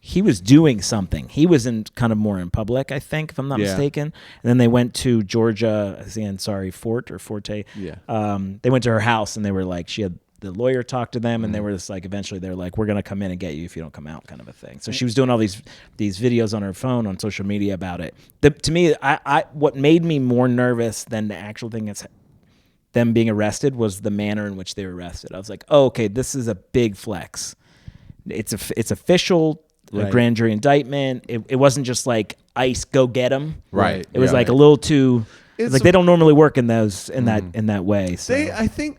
he was doing something. He was kind of more in public, I think, if I'm not mistaken. And then they went to Georgia. Forte. Yeah. They went to her house, and they were like, she had the lawyer talk to them, and they were just like, eventually they're like, we're gonna come in and get you if you don't come out, kind of a thing. So she was doing all these videos on her phone on social media about it. To me, what made me more nervous than the actual thing that's them being arrested was the manner in which they were arrested. I was like, oh, okay, this is a big flex. It's official. A Right. grand jury indictment. It wasn't just like ICE, go get them. Right. It was Yeah. like a little too. It's Like they don't normally work in that way. So. I think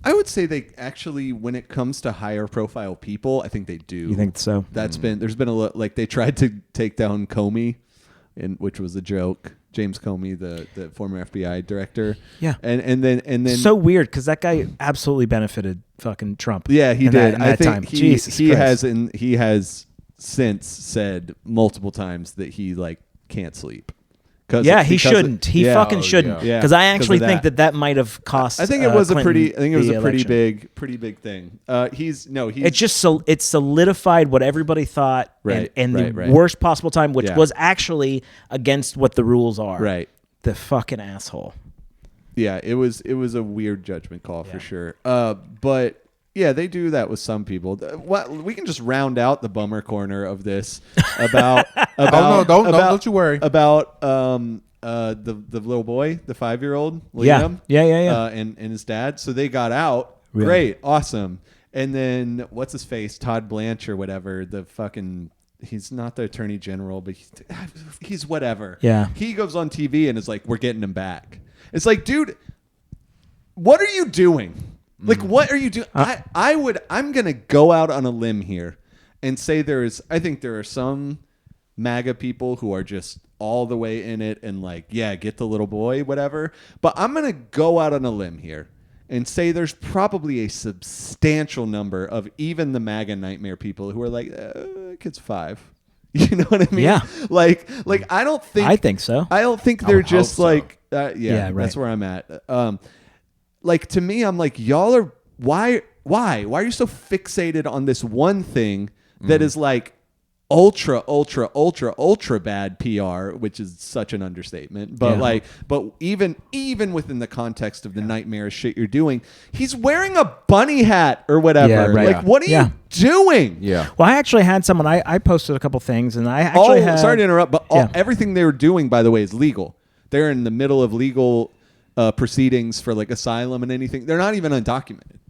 I would say they actually, when it comes to higher profile people, I think they do. You think so? There's been a lot, like they tried to take down Comey, which was a joke. James Comey, the former FBI director. Yeah. And then So weird because that guy absolutely benefited fucking Trump. yeah, he in did. That, in I that think time. he Jesus he Christ. has since said multiple times that he like can't sleep. Yeah, he because shouldn't. He yeah. fucking Oh, shouldn't. yeah. Because I 'Cause actually of think that. that might have cost. I think it was Clinton the election. pretty big thing. He's It just it solidified what everybody thought, Right, and right, the right. worst possible time, which Yeah. was actually against what the rules are. right. The fucking asshole. Yeah, it was a weird judgment call for sure. But yeah, they do that with some people. We can just round out the bummer corner of this about don't you worry. about the little boy, the 5-year-old Yeah. Liam, Yeah. and his dad. So they got out. Really? Great, awesome. And then what's his face, Todd Blanche or whatever, the fucking. He's not the attorney general, but he's whatever. Yeah. He goes on TV and is like, we're getting him back. It's like, dude, what are you doing? Like, what are you doing? I'm going to go out on a limb here and say I think there are some MAGA people who are just all the way in it and like, yeah, get the little boy, whatever. But I'm going to go out on a limb here and say there's probably a substantial number of even the MAGA nightmare people who are like, kid's 5. You know what I mean? Yeah. Like I don't think. I think so. I don't think they're just so. like, Yeah, right. that's where I'm at. Like to me, I'm like, y'all are why are you so fixated on this one thing that is like ultra bad PR, which is such an understatement. But but even within the context of the nightmarish shit you're doing, he's wearing a bunny hat or whatever. Yeah, right. Like, what are you doing? Yeah. Well, I actually had someone. I posted a couple things, and I actually had. Sorry to interrupt, but everything they were doing, by the way, is legal. They're in the middle of legal proceedings for like asylum and anything. They're not even undocumented.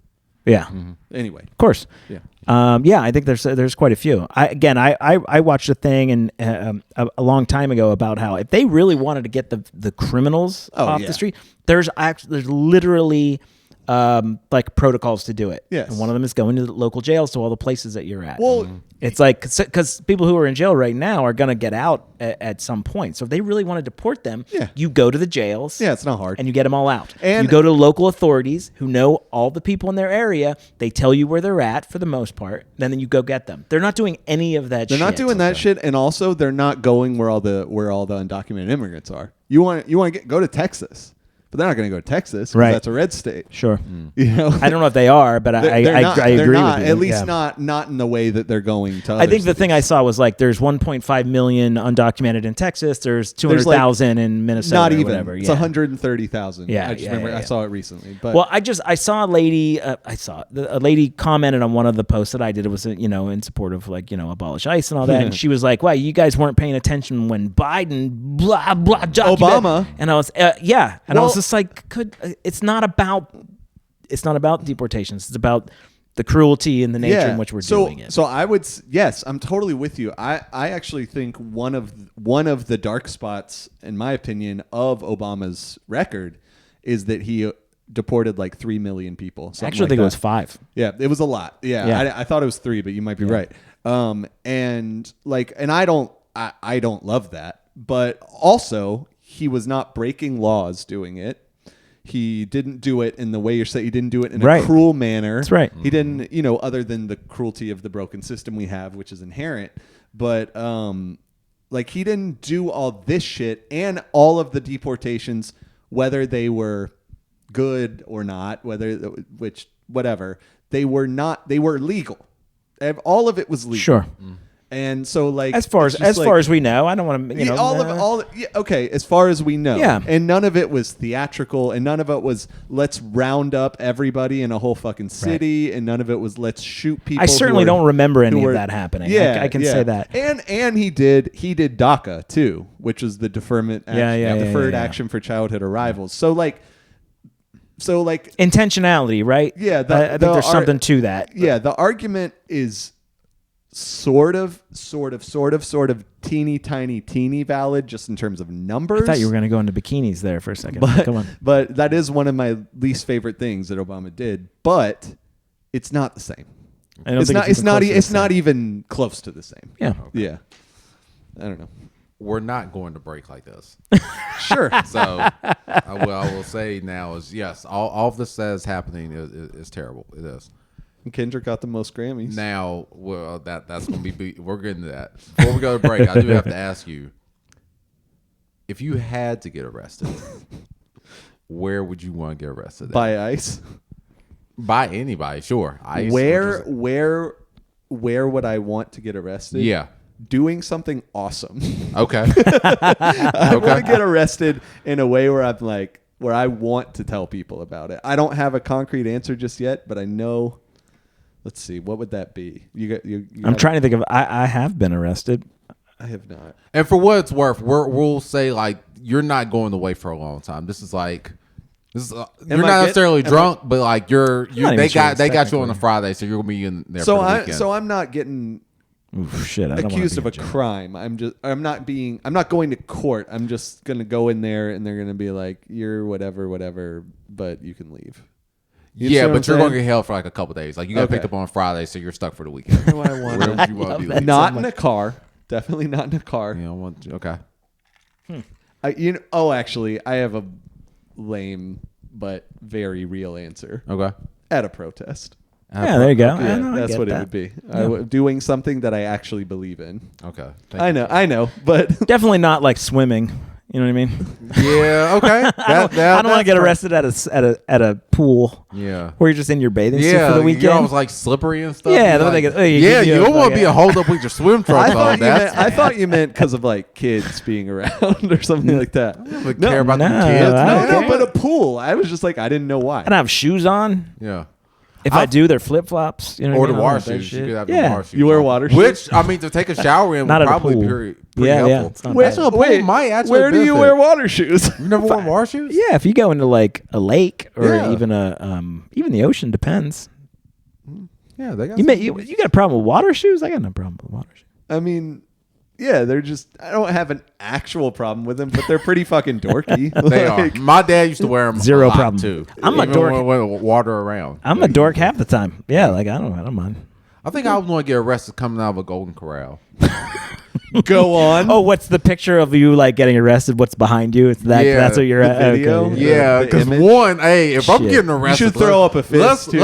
Yeah. Anyway, Of course. Yeah. I think there's quite a few. I watched a thing a long time ago about how if they really wanted to get the criminals off the street, there's literally like protocols to do it. Yes. And one of them is going to the local jails, to all the places that you're at. Well, it's like because people who are in jail right now are going to get out at some point. So if they really want to deport them, you go to the jails. Yeah, it's not hard. And you get them all out. And you go to local authorities who know all the people in their area. They tell you where they're at for the most part. Then you go get them. They're not doing any of that. They're not doing that shit, and also they're not going where all the undocumented immigrants are. You want to go to Texas. But they're not going to go to Texas because that's a red state. Sure. You know, I don't know if they are, but I agree not, with you. At least not in the way that they're going to. I think the thing I saw was like there's 1.5 million undocumented in Texas. There's 200,000 in Minnesota. Not even. Whatever. It's 130,000. Yeah. I just remember I saw it recently. But well, I saw a lady. A lady commented on one of the posts that I did. It was in support of like abolish ICE and all that. And she was like, "Wow, you guys weren't paying attention when Biden blah blah Obama." And I was and I was just like, it's not about deportations. It's about the cruelty and the nature in which we're doing it. So I would, yes, I'm totally with you. I actually think one of the dark spots, in my opinion, of Obama's record is that he deported like 3 million people. I actually think it was 5. Yeah, it was a lot. Yeah. I thought it was 3, but you might be right. And I don't love that, but also he was not breaking laws doing it. He didn't do it in the way you're saying. He didn't do it in a cruel manner. That's right. He didn't, other than the cruelty of the broken system we have, which is inherent. But he didn't do all this shit and all of the deportations, whether they were good or not, whatever. They were legal. All of it was legal. Sure. And so, as far as we know, I don't want to, okay, as far as we know, yeah. And none of it was theatrical, and none of it was let's round up everybody in a whole fucking city, and none of it was let's shoot people. I certainly don't remember any of that happening. Yeah, I can say that. And he did DACA too, which was the deferred action for childhood arrivals. So intentionality, right? Yeah, I think there's something to that. Yeah, the argument is sort of teeny valid just in terms of numbers. I thought you were going to go into bikinis there for a second. Come on. But that is one of my least favorite things that Obama did, but it's not the same. It's not even close to the same. Yeah. Okay. Yeah. I don't know. We're not going to break like this. Sure. So I will say now is yes, all of this that is happening is terrible. It is. And Kendrick got the most Grammys. Now, well, that's going to be. We're getting to that. Before we go to break, I do have to ask you: if you had to get arrested, where would you want to get arrested? By ICE? By anybody, sure. ICE. Where would I want to get arrested? Yeah. Doing something awesome. Okay. I want to get arrested in a way where where I want to tell people about it. I don't have a concrete answer just yet, but I know. Let's see. What would that be? I'm trying to think of. I have been arrested. I have not. And for what it's worth, we'll say you're not going away for a long time. This is you're not necessarily drunk, but they got you on a Friday, so you're gonna be in there. For the weekend. So I'm not getting accused of a crime. I'm not going to court. I'm just gonna go in there, and they're gonna be like, "You're whatever, but you can leave." Yeah, but you're going to get held for a couple days. You got picked up on Friday, so you're stuck for the weekend. Where do I want to? Not in a car. Definitely not in a car. You don't want to, okay. Actually, I have a lame but very real answer. Okay. At a protest. Yeah, there you go. Yeah, I know, I that's get what that. it would be. Yeah. Doing something that I actually believe in. Okay. I know, but Definitely not like swimming. You know what I mean? Yeah. Okay. I don't want to get arrested at a pool. Yeah. Where you're just in your bathing suit Yeah. for the weekend. You're almost like slippery and stuff. Yeah, You're like, like, you don't want to be a hold up with your swim trunks on. I thought you meant because of like kids being around or something like that. I don't care about the no, kids. I don't man. care. But a pool. I was just like, I didn't know why. And I have shoes on. Yeah. If I do, they're flip flops. You know Or what I the mean? I water don't know that shoes. You shit. could have the Yeah. water shoes. You wear on. water shoes? Which, I mean, to take a shower in Not would at a probably pool. be pretty Yeah, helpful. it's not Which bad. a pool might actually where do you benefit. wear water shoes? You never worn water shoes? Yeah, if you go into like a lake or Yeah. even even the ocean, depends. Yeah, they got You got a problem with water shoes? I got no problem with water shoes. I mean, yeah, they're just. I don't have an actual problem with them, but they're pretty fucking dorky. They are. My dad used to wear them Zero a lot problem. too. I'm a Even dork. when water around. I'm a dork half the time. Yeah, like I don't mind. I think I would want to get arrested coming out of a Golden Corral. Go on. Oh, what's the picture of you like getting arrested? What's behind you? It's that. Yeah, That's what you're the at. video? Okay. Yeah, the because image? one, hey, if I'm Shit. getting You arrested, should throw up a fist too.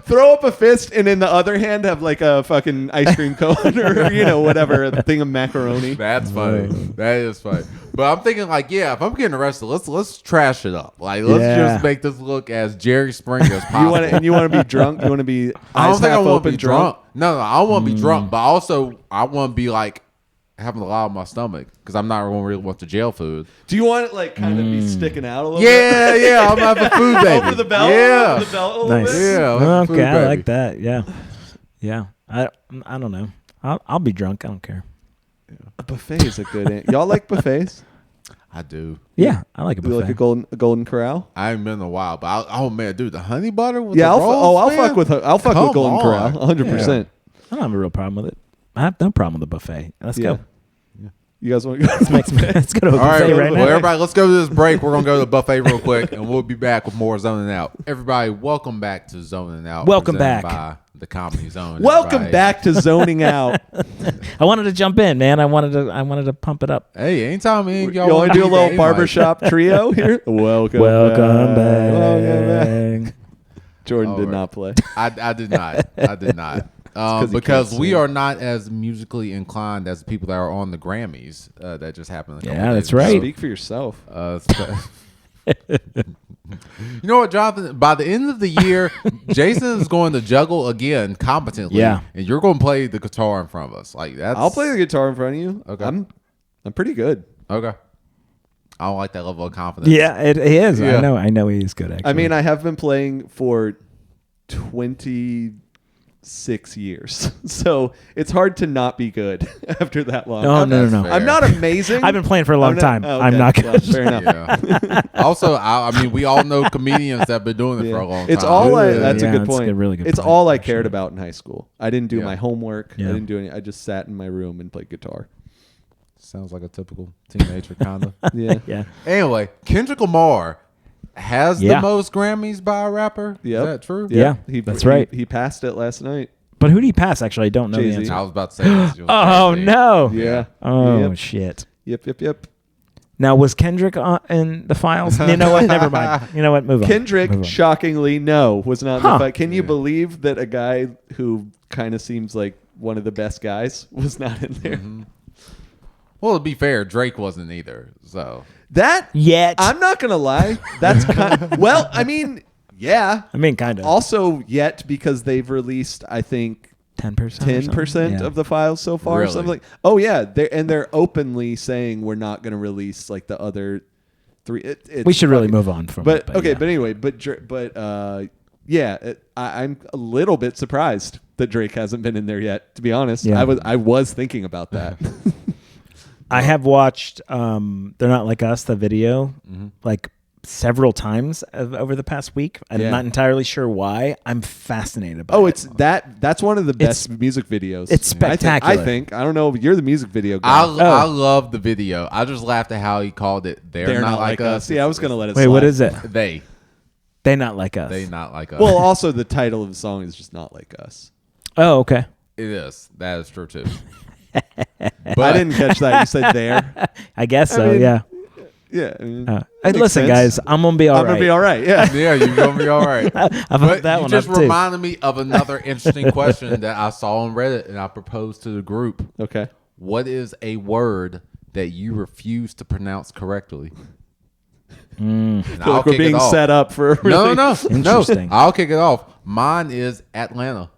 throw up a fist, and in the other hand have like a fucking ice cream cone or whatever, a thing of macaroni. That's funny. That is funny. But I'm thinking like, yeah, if I'm getting arrested, let's trash it up. Like, let's Yeah. just make this look as Jerry Springer as possible. You want to be drunk? You want to be I don't eyes think I half want to open be drunk. No, I don't want to be Mm. drunk, but also I want to be like having a lot on my stomach because I'm not going to really want the jail food. Do you want it like kind of be sticking out a little bit? Yeah, I'm having food baby. Over the belt? Yeah. Over the belt a little Nice. bit? Yeah, I'm having food Okay, I baby. like that. Yeah, yeah. I don't know. I'll be drunk. I don't care. A buffet is a good. Y'all like buffets? I do. Yeah, I like a Do you buffet. like a golden corral? I haven't been in a while, but oh man, dude, the honey butter with Yeah, the rolls, I'll man? fuck with Come Golden on. Corral, 100%. I don't have a real problem with it. I have no problem with the buffet. Let's Yeah. go. You guys want to go? Let's go to a All right, buffet right well, now. everybody, let's go to this break. We're gonna go to the buffet real quick, and we'll be back with more Zoning Out. Everybody, welcome back to Zoning Out. Welcome presented back. by the Comedy Zone. Welcome everybody. back to Zoning Out. I wanted to jump in, man. I wanted to pump it up. Hey, anytime y'all You want want to do a little barbershop trio here? Welcome back. Welcome back. Jordan All did right. not play. I did not. I did not. 'cause he Because can't we sing. are not as musically inclined as the people that are on the Grammys that just happened. a couple Yeah, days that's ago. right. Speak for yourself. You know what, Jonathan? By the end of the year, Jason is going to juggle again competently. Yeah. And you're going to play the guitar in front of us. Like that's. I'll play the guitar in front of you. Okay. I'm pretty good. Okay. I don't like that level of confidence. Yeah, it is. Yeah. I know he is good. Actually, I mean, I have been playing for 26 years, so it's hard to not be good after that long. No, no. fair. I'm not amazing. I've been playing for a long time. Oh, I'm not Well, good. fair enough. Yeah. Also, I mean, we all know comedians that have been doing it for a long time. It's all I. That's Yeah, a good it's point. a really good It's point, all I actually. cared about in high school. I didn't do Yeah. my homework. Yeah. I didn't do any. I just sat in my room and played guitar. Sounds like a typical teenager, kind of. Yeah. Yeah. Anyway, Kendrick Lamar has Yeah. the most Grammys by a rapper. Yep. Is that true? Yeah, that's right. He passed it last night. But who did he pass? Actually, I don't know the Jay-Z. answer. I was about to say this. Oh no! Yeah. Oh Yep. shit! Yep. Now was Kendrick in the files? You know what? Never mind. You know what? Move on. Kendrick, Move on. shockingly, no, was not in Huh. the fight. Can you believe that a guy who kind of seems like one of the best guys was not in there? Mm-hmm. Well, to be fair, Drake wasn't either. So That Yet. I'm not gonna lie. That's kind. Well, I mean, yeah. I mean, kind of. Also, yet because they've released, I think 10%. 10% of the files so far. Really? Something like, oh yeah, they're openly saying we're not going to release like the other three. It's We should really fucking- move on from. But it, okay, yeah. but anyway, yeah, I'm a little bit surprised that Drake hasn't been in there yet. To be honest, Yeah. I was thinking about that. I have watched "They're Not Like Us" the video like several times over the past week. I'm Yeah. not entirely sure why. I'm fascinated by it. Oh, it's that's one of the best music videos. it's spectacular. I think. I don't know. You're the music video I guy. I love the video. I just laughed at how he called it. They're not like us. See, I was gonna let it. Wait, slide. what is it? They They Not Like Us. not like us. Well, also the title of the song is just not like us. Oh, okay. It is. That is true too. I didn't catch that. You said there. I guess so. mean, yeah. Yeah. I mean, Hey, makes listen, sense. guys, I'm gonna be all I'm gonna be all right. Yeah. Yeah, you're gonna be all right. I've But hooked that you one just up too. reminded me of another interesting question that I saw on Reddit, and I proposed to the group. Okay. What is a word that you refuse to pronounce correctly? And I feel I'll like we're kick it being off. set up for. No, no, Interesting. no. I'll kick it off. Mine is Atlanta.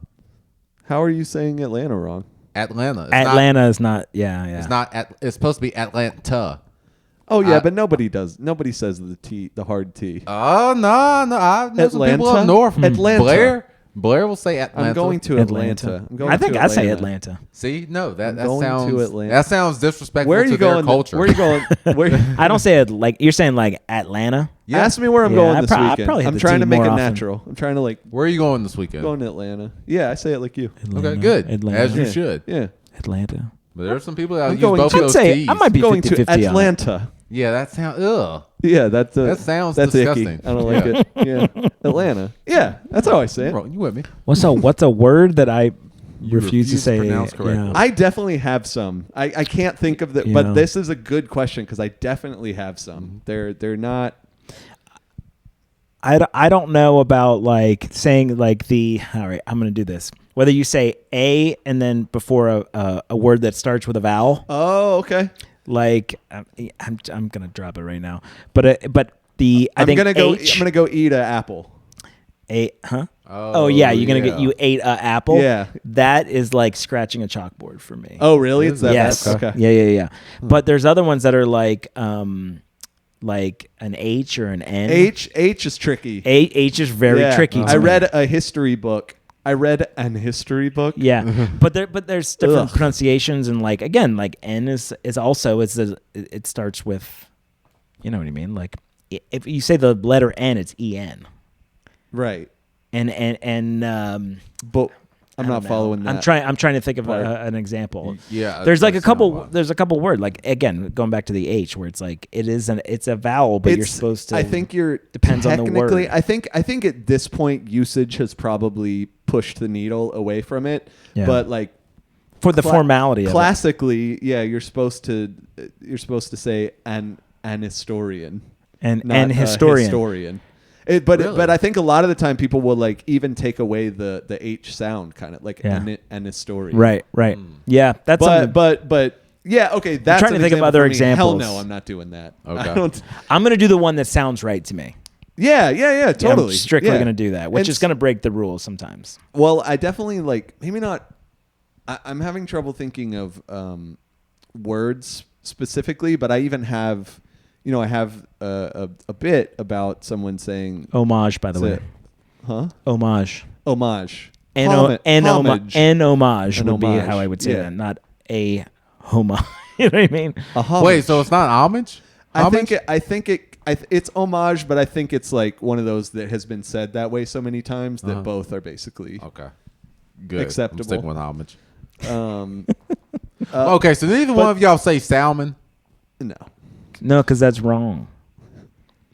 How are you saying Atlanta wrong? Atlanta. It's Atlanta is not. Yeah, yeah. It's not. It's supposed to be Atlanta. Oh yeah, but nobody does. Nobody says the T, the hard T. Oh no. I know some people Atlanta? up north. Atlanta. Blair will say Atlanta. I'm going to Atlanta. I'm going I think to I say Atlanta. Atlanta. See, no, that going sounds to Atlanta. that sounds disrespectful Where are you to their going? culture. Where are you going? Where? I don't say it like you're saying like Atlanta. Yeah. Ask me where I'm Yeah, going I this I'd weekend. probably hit I'm the trying T to make more it often. natural. I'm trying to like Where are you going this weekend? going to Atlanta. Yeah, I say it like you. Okay, good. Atlanta. As you Yeah. should. Yeah. Atlanta. But there are some people that I'm use going both to- of I'd those say T's. I might be Going to 50-50 on it. Atlanta. Yeah, that sounds. Ugh. Yeah, that sounds that's disgusting. icky. I don't like it. Yeah, Atlanta. Yeah, that's how I say it. Bro, you with me? What's a word that I refuse to refuse to say? pronounce correctly. Yeah. I definitely have some. I can't think of the, Yeah. but this is a good question because I definitely have some. They're not. I don't know about like saying like the all right, I'm gonna do this. Whether you say a and then before a word that starts with a vowel, Oh, okay. like I'm gonna drop it right now. But the I I'm think gonna go. H, I'm gonna go eat an apple. huh? Oh, Yeah, you're gonna yeah. get you ate a apple. Yeah. That is like scratching a chalkboard for me. Oh, really? It's that yes. bad? Okay. Yeah. But there's other ones that are like an H or an N. H is tricky. H is very Yeah. tricky. to I me. read a history book. An history book. Yeah, but there's different pronunciations and like again like N is also it starts with, you know what I mean, like if you say the letter N it's EN. Right. And But I'm I not don't know. following that. I'm trying to think of an example. Yeah, there's like a that's not couple. wild. There's a couple word like again going back to the H where it's like it's a vowel, but you're supposed to. I think you're depends on the technically- word. I think at this point usage has probably pushed the needle away from it. Yeah. But like for the formality of it. classically, yeah, you're supposed to say an historian and not a historian. historian. Really? But I think a lot of the time people will like even take away the H sound kind of like Yeah. an historian. Right. Yeah, that's something. But yeah, okay. That's trying to an think of example other for me. Hell examples. no, I'm not doing that. Okay. I don't, I'm gonna do the one that sounds right to me. yeah, totally. I'm strictly Yeah. gonna do that, which is It's- gonna break the rules sometimes. Well, I definitely like maybe not. I'm having trouble thinking of words specifically, but I even have, I have a bit about someone saying, Homage, by the say way. it. Huh? Homage. Homage. And Homage. homage An would be homage. how I would say Yeah. that, not a homage. You know what I mean? A homage. Wait, so it's not homage? I think Homage? it's homage, but I think it's like one of those that has been said that way so many times that Uh-huh. both are basically. Okay. Good. Acceptable. I'm sticking with homage. Um, Okay, so neither one of y'all say salmon. no. No, because that's wrong.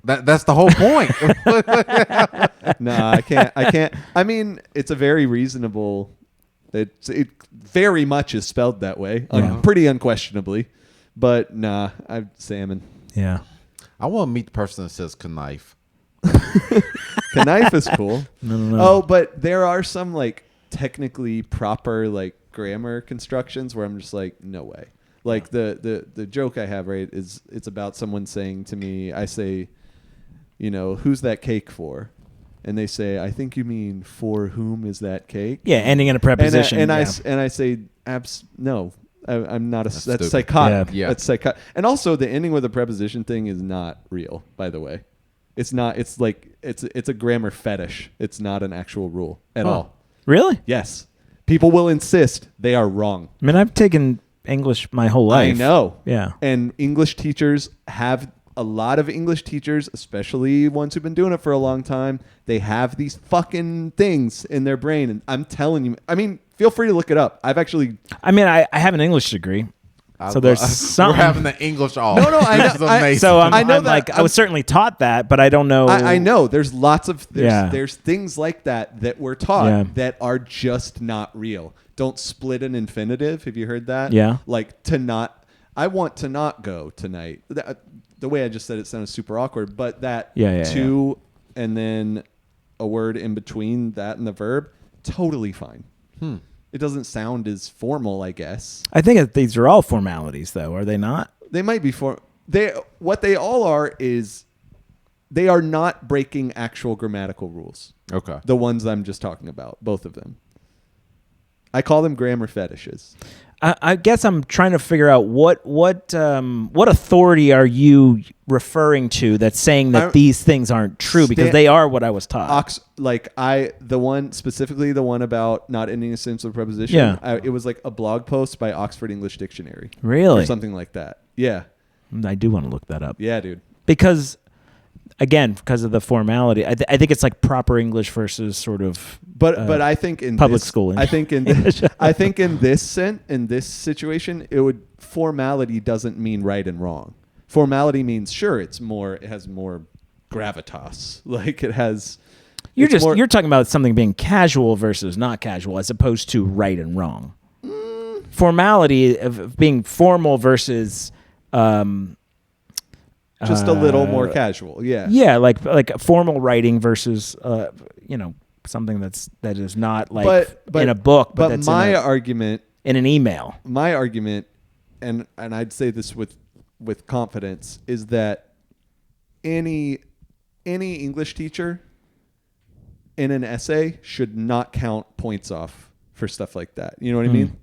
That's the whole point. No, I can't. I mean, it's a very reasonable. It very much is spelled that way, Yeah. pretty unquestionably. But nah, I'm salmon. Yeah. I want to meet the person that says knife. Knife is cool. No. Oh, but there are some like technically proper like grammar constructions where I'm just like, no way. Like the joke I have, right, is it's about someone saying to me, I say, who's that cake for? And they say, I think you mean for whom is that cake? Yeah, ending in a preposition. And yeah. I say, no, I'm not That's that's stupid. psychotic. Yeah. That's psychotic. And also the ending with a preposition thing is not real, by the way. It's not. It's like it's a grammar fetish. It's not an actual rule at all. Really? Yes, people will insist they are wrong. I mean, I've taken English my whole life. I know. Yeah. And English teachers have a lot of English teachers, especially ones who've been doing it for a long time. They have these fucking things in their brain, and I'm telling you. I mean, feel free to look it up. I've actually. I mean, I have an English degree. So there's We're something. having the English off. No, I know- This is amazing. So I know I'm that. like, I was certainly taught that, but I don't know. I know there's lots of Yeah. there's things like that we're taught Yeah. that are just not real. Don't split an infinitive. Have you heard that? Yeah. Like to not. I want to not go tonight. The way I just said it sounded super awkward, but that to and then a word in between that and the verb, totally fine. It doesn't sound as formal, I guess. I think these are all formalities, though, are they not? They might be what they all are is they are not breaking actual grammatical rules. Okay. The ones I'm just talking about, both of them. I call them grammar fetishes. I guess I'm trying to figure out what authority are you referring to that's saying that these things aren't true, because they are what I was taught. The one about not ending a sentence with a preposition. Yeah. It was like a blog post by Oxford English Dictionary. Really? Or something like that. Yeah. I do want to look that up. Yeah, dude. Because of the formality, I think it's like proper English versus sort of. But I think in public this, schooling. I think in this situation, formality doesn't mean right and wrong. Formality means it has more gravitas. Like it has. You're talking about something being casual versus not casual, as opposed to right and wrong. Formality of being formal versus. Just a little more casual, yeah. Yeah, like formal writing versus something that is not like in a book, but that's my argument in an email. My argument, and I'd say this with confidence, is that any English teacher in an essay should not count points off for stuff like that. You know what I mean?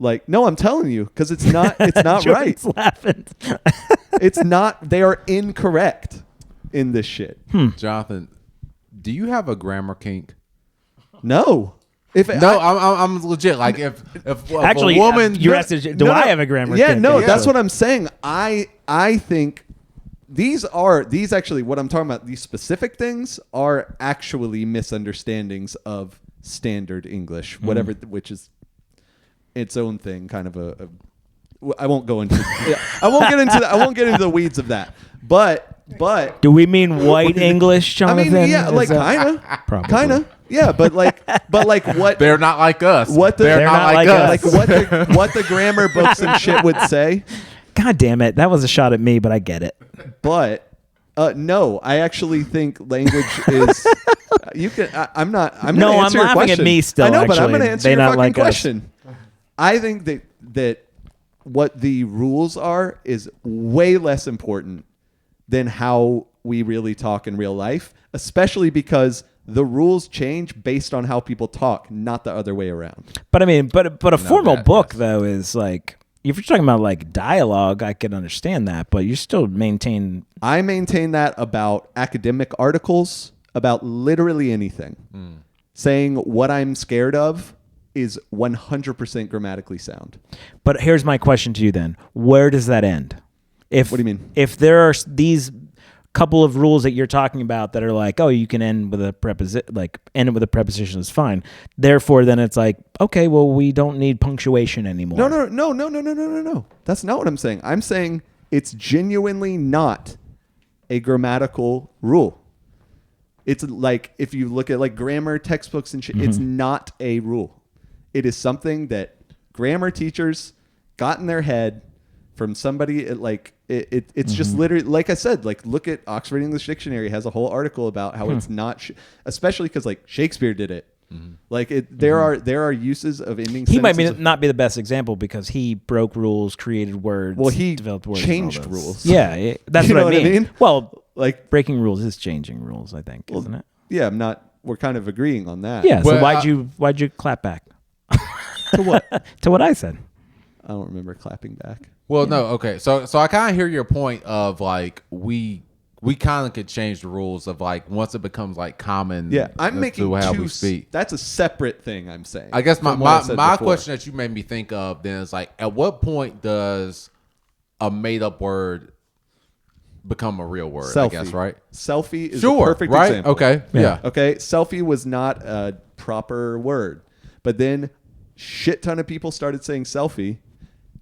Like, no, I'm telling you, because it's not right. Laughing. It's not. They are incorrect in this shit. Jonathan, do you have a grammar kink? No. I'm legit. Like if actually, a woman, you're asking, I have a grammar kink? Yeah, no, that's what I'm saying. I think these actually what I'm talking about. These specific things are actually misunderstandings of standard English, whatever, which is its own thing, kind of I won't go into. I won't get into the weeds of that. But do we mean white English, Jonathan? I mean, yeah, like kind of, yeah. But like what? They're not like us. They're not like us. Like what the grammar books and shit would say. God damn it, that was a shot at me, but I get it. But no, I actually think language is. You can. I'm not. I'm laughing at me still. I know, but I'm actually. going to answer your fucking question. I think that what the rules are is way less important than how we really talk in real life, especially because the rules change based on how people talk, not the other way around. But I mean, but a formal book though is like, if you're talking about like dialogue, I can understand that, but you still maintain. I maintain that about academic articles, about literally anything. Saying what I'm scared of is 100% grammatically sound. But here's my question to you then. Where does that end? What do you mean? If there are these couple of rules that you're talking about that are like, oh, you can end with a preposition, like end it with a preposition is fine. Therefore, then it's like, okay, well, we don't need punctuation anymore. No. That's not what I'm saying. I'm saying it's genuinely not a grammatical rule. It's like if you look at like grammar textbooks and shit, it's not a rule. It is something that grammar teachers got in their head from somebody. It's just literally, like I said, like look at Oxford English Dictionary has a whole article about how it's not, especially because like Shakespeare did it. Like there are uses of ending. He might not be the best example because he broke rules, created words. Well, he developed words, changed rules. Yeah, that's You know what I mean. Well, like breaking rules is changing rules, I think, isn't it? Yeah, we're kind of agreeing on that. Yeah. So Well, why'd you clap back? To what? To what I said. I don't remember clapping back. Well, no, okay. So I kind of hear your point of like we kind of could change the rules of like once it becomes like common. Yeah, I'm making how we speak. That's a separate thing. I'm saying. I guess my before. question that you made me think of then is like, at what point does a made up word become a real word? Selfie. I guess, right? Selfie is Sure, a perfect right? example. Okay, yeah. Okay, selfie was not a proper word, but then shit ton of people started saying selfie,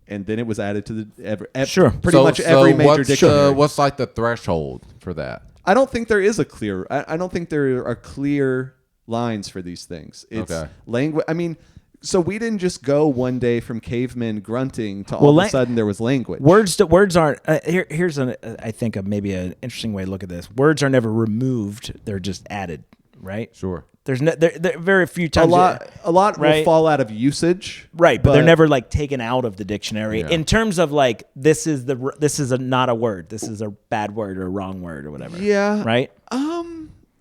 and then it was added to the Sure. pretty much every major dictionary. What's like the threshold for that? I don't think there is a clear. I don't think there are clear lines for these things. It's Okay. language. I mean, so we didn't just go one day from cavemen grunting to all of a sudden there was language. Words aren't. Here's I think maybe an interesting way to look at this. Words are never removed; they're just added. Right. Sure. There's there very few times. A lot right? will fall out of usage. Right, but they're never like taken out of the dictionary Yeah. in terms of like this is not a word. This is a bad word or a wrong word or whatever. Yeah. Right.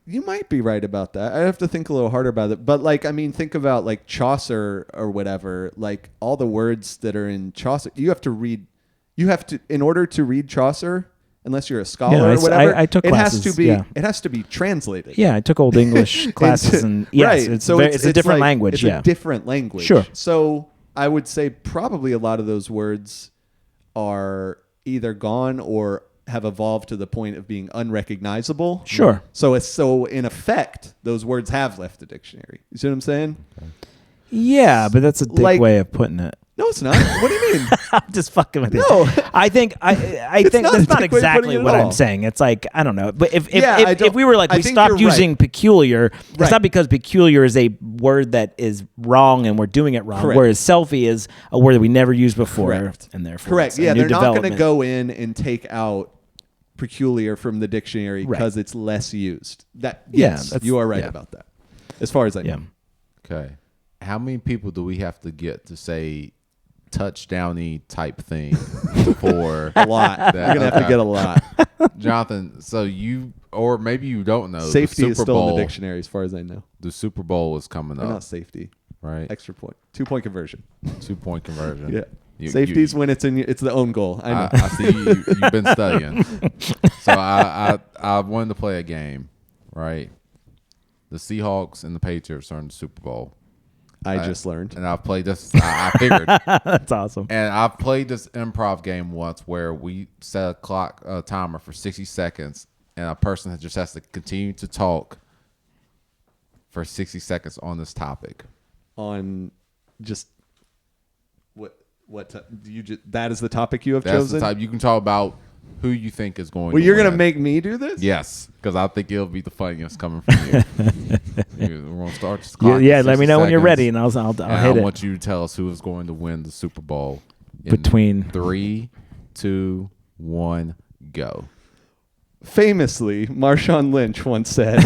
You might be right about that. I have to think a little harder about it. But like, I mean, think about like Chaucer or whatever. Like all the words that are in Chaucer, you have to read. You have to, in order to read Chaucer, unless you're a scholar or whatever. I took classes. It has to be translated. Yeah, I took old English classes, and yes, right. it's a different language. It's yeah, a different language. Sure. So I would say probably a lot of those words are either gone or have evolved to the point of being unrecognizable. Sure. So in effect, those words have left the dictionary. You see what I'm saying? Yeah, but that's a dick way of putting it. No, it's not. What do you mean? I'm just fucking with you. No. I think not that's a not dick way of exactly putting it what at I'm all. saying. It's like I don't know, but if we were like I we think stopped you're using right. peculiar, it's Right. not because peculiar is a word that is wrong and we're doing it wrong. Correct. Whereas selfie is a word that we never used before, Correct. and therefore Correct. it's a Yeah, new they're not going to development. go in and take out peculiar from the dictionary Right. because it's less used. That Yeah, yes, that's- you are right yeah. about that. As far as I know. Yeah. Okay. How many people do we have to get to say touchdowny type thing for A lot. You're going to have to get a lot. Jonathan, so you, or maybe you don't know, Safety the is Super still Bowl, in the dictionary as far as I know. The Super Bowl is coming Or up, not safety. right? Extra point. 2-point conversion. 2-point conversion. Yeah. Safety's when it's the own goal. I know. I see you've been studying. So I wanted to play a game, right? The Seahawks and the Patriots are in the Super Bowl. I just learned. And I've played this. I figured. That's awesome. And I've played this improv game once where we set a timer for 60 seconds, and a person just has to continue to talk for 60 seconds on this topic. On just that is the topic you have That's chosen? the type you can talk about who you think is going. Well, to you're going to win. make me do this? Yes, because I think it'll be the funniest coming from you. We're gonna start this clock. Yeah, at let me 60 know when you're seconds, ready, and I'll and hit I it. want you to tell us who is going to win the Super Bowl. in Between 3, 2, 1, go. Famously, Marshawn Lynch once said,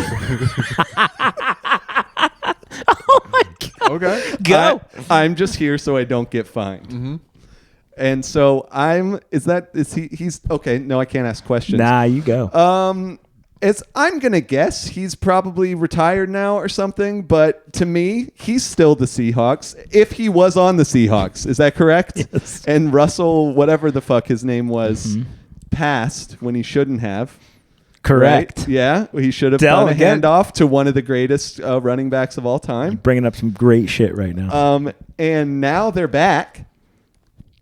Okay. Go. I'm just here so I don't get fined. Mm-hmm. And so he's okay. No, I can't ask questions. Nah, you go. I'm going to guess he's probably retired now or something, but to me, he's still the Seahawks. If he was on the Seahawks, is that correct? Yes. And Russell, whatever the fuck his name was, passed when he shouldn't have. Correct. Right? Yeah, he should have Tell done a again. handoff to one of the greatest running backs of all time. Bringing up some great shit right now. And now they're back.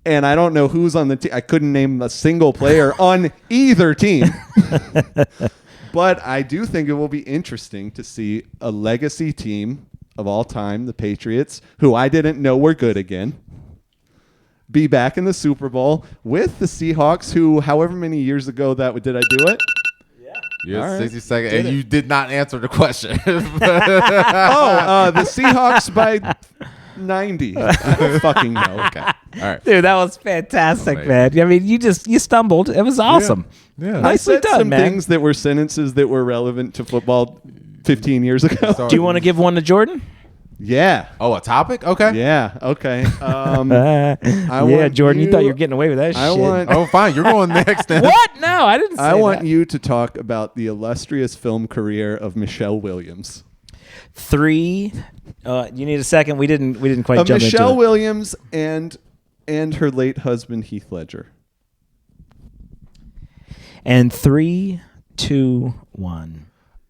And I don't know who's on the team. I couldn't name a single player on either team. But I do think it will be interesting to see a legacy team of all time, the Patriots, who I didn't know were good again, be back in the Super Bowl with the Seahawks, who, however many years ago did I do it? Yes, All right. 60 seconds, Did and it. you did not answer the question. The Seahawks by 90. I don't fucking know. Okay. All right. Dude, that was fantastic, Amazing. man. I mean, you stumbled. It was awesome. Yeah. I Nicely said done, some man. things that were sentences that were relevant to football 15 years ago. Sorry. Do you want to give one to Jordan? Yeah. Oh, a topic? Okay. Yeah. Okay. Yeah, want Jordan, you thought you- you were getting away with that I shit. want. Oh, fine. You're going next then. What? No, I didn't say I want that. you to talk about the illustrious film career of Michelle Williams. 3. You need a second. We didn't quite jump Michelle into it. Williams and her late husband Heath Ledger. And 3, 2, 1.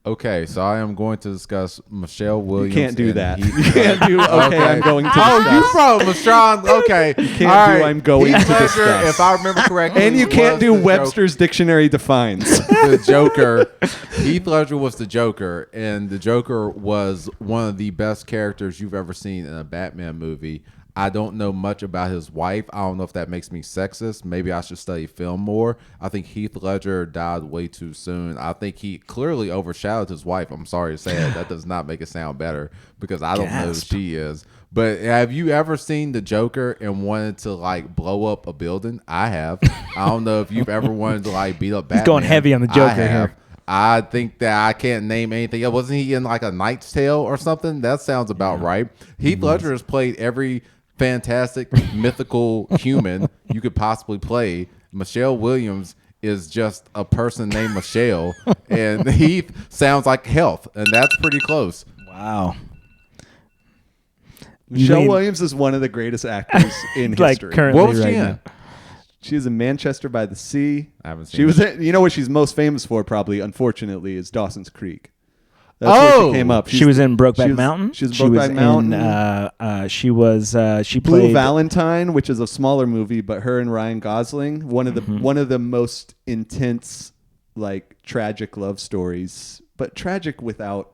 Okay, so I am going to discuss Michelle Williams. You can't do and that. Heath You can't do. Okay, I'm going to. Oh, discuss. you brought Michelle. Okay. You can't do I'm going to discuss. If I remember correctly. And you can't was do the Webster's Dictionary defines. the Joker. Heath Ledger was the Joker, and the Joker was one of the best characters you've ever seen in a Batman movie. I don't know much about his wife. I don't know if that makes me sexist. Maybe I should study film more. I think Heath Ledger died way too soon. I think he clearly overshadowed his wife. I'm sorry to say it. That does not make it sound better because I don't know who she is. But have you ever seen the Joker and wanted to like blow up a building? I have. I don't know if you've ever wanted to like beat up Batman. He's going heavy on the Joker I have. here. I think that I can't name anything else. Wasn't he in like A Knight's Tale or something? That sounds about right. Heath Ledger has played every fantastic mythical human you could possibly play. Michelle Williams is just a person named Michelle, and Heath sounds like health, and that's pretty close. Wow. Michelle Williams is one of the greatest actors in history. Currently What was she right in? now. She is in Manchester by the Sea. I haven't seen She was it. in, you know what she's most famous for, probably, unfortunately, is Dawson's Creek. That's where she came up. She was in Brokeback Mountain. She was in Brokeback Mountain. She Blue played Valentine, which is a smaller movie, but her and Ryan Gosling, one of the most intense, like, tragic love stories, but tragic without.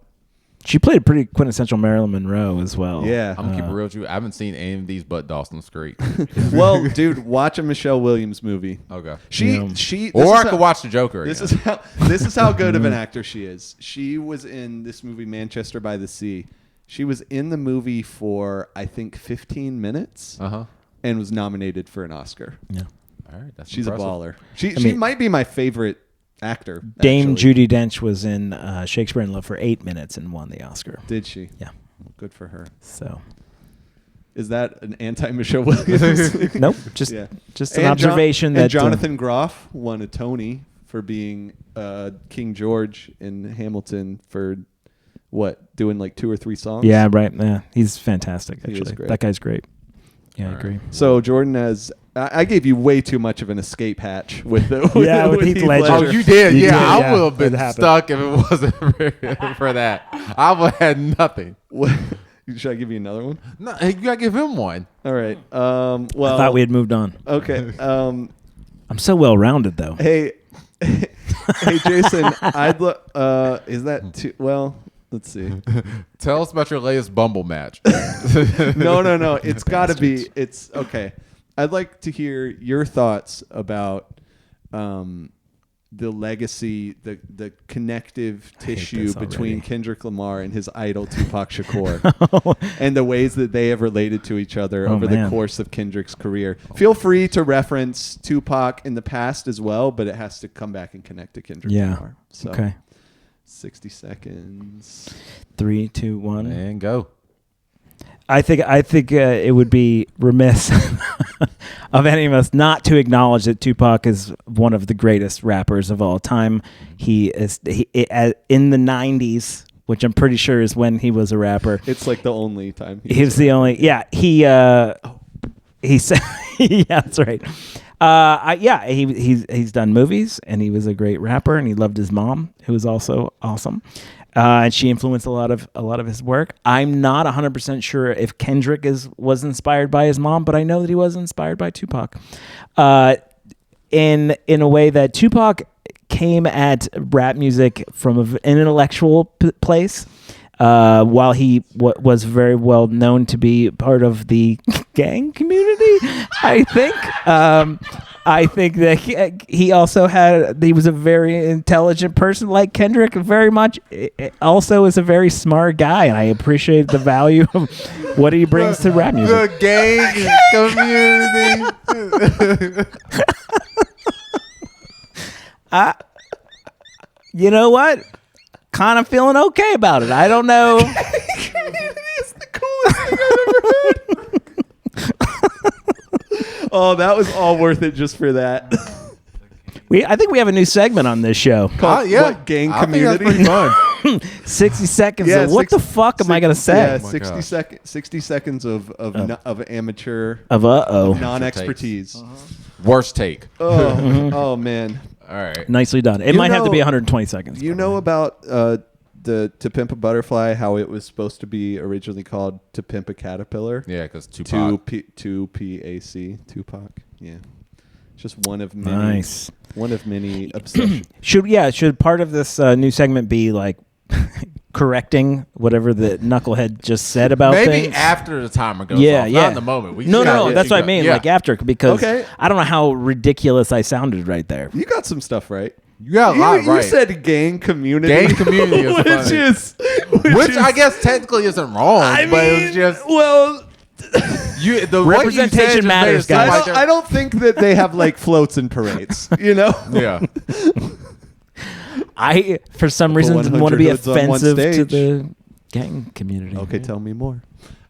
She played a pretty quintessential Marilyn Monroe as well. Yeah. I'm gonna keep it real with you. I haven't seen any of these but Dawson's Creek. Well, dude, watch a Michelle Williams movie. Okay. She Or I could watch The Joker. This again. this is how good of an actor she is. She was in this movie Manchester by the Sea. She was in the movie for I think 15 minutes and was nominated for an Oscar. Yeah. All right, that's She's impressive. a baller. She might be my favorite actor. Dame actually. Judi Dench was in Shakespeare in Love for 8 minutes and won the Oscar. Did she? Yeah. Good for her. So Is that an anti-Michelle Williams? nope, just Yeah. just an observation that and Jonathan Groff won a Tony for being King George in Hamilton for doing like 2 or 3 songs. yeah, right. Yeah, he's fantastic. He is Actually, great. that guy's great. Yeah, I agree. So Jordan I gave you way too much of an escape hatch with the with Heath Ledger. Oh, you did? You Yeah, did, I yeah. would have been It happened. stuck if it wasn't for that. I would have had nothing. Should I give you another one? No, you gotta give him one. All right. I Well, thought we had moved on. okay. I'm so well rounded though. Hey, hey, Jason. Is that too? Well, let's see. Tell us about your latest Bumble match. No. It's got to be. It's okay. I'd like to hear your thoughts about the legacy, the connective tissue this between already. Kendrick Lamar and his idol Tupac Shakur, and the ways that they have related to each other over the man. course of Kendrick's career. Feel free to reference Tupac in the past as well, but it has to come back and connect to Kendrick Yeah. Lamar. So, Okay. 60 seconds. 3, 2, 1. And go. I think it would be remiss of any of us not to acknowledge that Tupac is one of the greatest rappers of all time. He is in the 90s, which I'm pretty sure is when he was a rapper. It's like the only time He was the only. Yeah, he said. Yeah, that's right. He's done movies, and he was a great rapper, and he loved his mom, who was also awesome. And she influenced a lot of his work. I'm not 100% sure if Kendrick was inspired by his mom, but I know that he was inspired by Tupac. In a way that Tupac came at rap music from an intellectual place, while he was very well known to be part of the gang community, I think. I think that he also he was a very intelligent person like Kendrick, very much also is a very smart guy, and I appreciate the value of what he brings to rap music. The gang community. You know what? Kind of feeling okay about it. I don't know. It's the coolest thing I've ever heard. Oh, that was all worth it just for that. I think we have a new segment on this show. Called, Yeah, what, gang I think that's community? pretty fun. 60 seconds Yeah, of what the fuck am I going to say? Yeah, my 60 seconds of amateur Of non-expertise. Worst take. Oh man. All right. Nicely done. It You might have to be know- 120 seconds. You know about the To Pimp a Butterfly, how it was supposed to be originally called To Pimp a Caterpillar? Yeah, because Tupac. Tupac. Tupac. Yeah. Just one of many. Nice. One of many obsessions. Should part of this new segment be like correcting whatever the knucklehead just said about Maybe things. after the timer goes Yeah, off, yeah. not in the moment. No, that's what I mean. Yeah. Like after, because Okay. I don't know how ridiculous I sounded right there. You got some stuff right. You got a lot You right. said gang community. Gang community is which funny. is I guess technically isn't wrong, but it was just well. Representation matters, guys. I don't think that they have like floats and parades. You know. Yeah. I, for some reason, didn't want to be 100 hoods on one offensive to stage. the gang community. Okay, tell me more.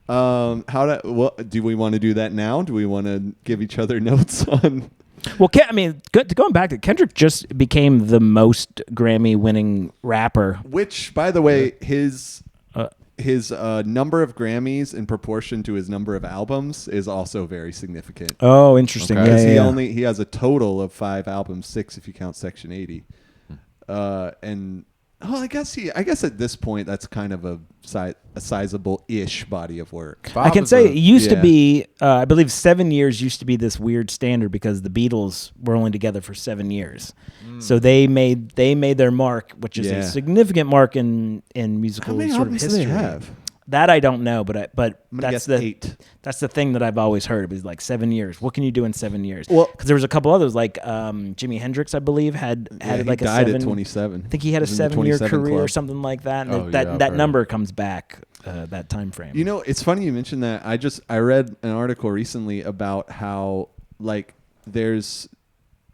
What do we want to do that now? Do we want to give each other notes on? Well, going back to Kendrick, just became the most Grammy-winning rapper. Which, by the way, his number of Grammys in proportion to his number of albums is also very significant. Oh, interesting. Okay. Yeah, Because yeah. he has a total of 5 albums, 6 if you count Section 80. And I guess at this point that's kind of a sizable-ish body of work. I can say it used to Yeah. be, I believe 7 years used to be this weird standard because the Beatles were only together for 7 years. So they made their mark, which is Yeah. a significant mark in musical How many sort of albums do history. they have? That I don't know, but I'm gonna that's guess the 8. That's the thing that I've always heard. It was like 7 years. What can you do in 7 years? Well- because there was a couple others, like Jimi Hendrix, I believe, had He like a died 7. at 27. I think he had a He was in the 7-year 27 career or club. something like that, and Oh, that yeah, I've that heard. number comes back that time frame. You know, it's funny you mentioned that. I read an article recently about how like there's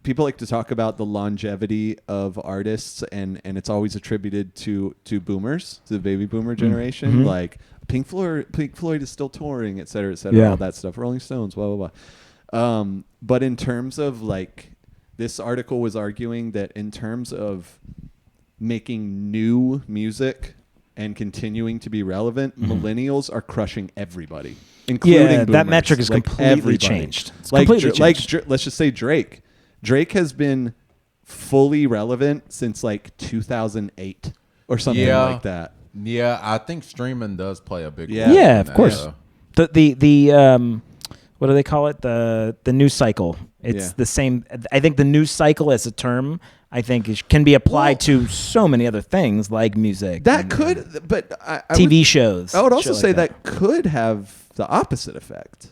people like to talk about the longevity of artists and it's always attributed to boomers, to the baby boomer generation. Mm-hmm. Like Pink Floyd is still touring, et cetera, Yeah. all that stuff. Rolling Stones, blah blah blah. But in terms of like, this article was arguing that in terms of making new music and continuing to be relevant, millennials are crushing everybody, including Yeah, that boomers. metric is Like, completely everybody. changed. It's Like, completely Dr- like changed. Dr- let's just say Drake. Drake has been fully relevant since like 2008 or something Yeah. like that. Yeah, I think streaming does play a big Yeah. role. Yeah, in of that, course. yeah. The what do they call it? The news cycle. It's Yeah. the same. I think the news cycle as a term, I think, can be applied to so many other things like music, That and, could, but I TV would, shows. I would also shit say like that could have the opposite effect.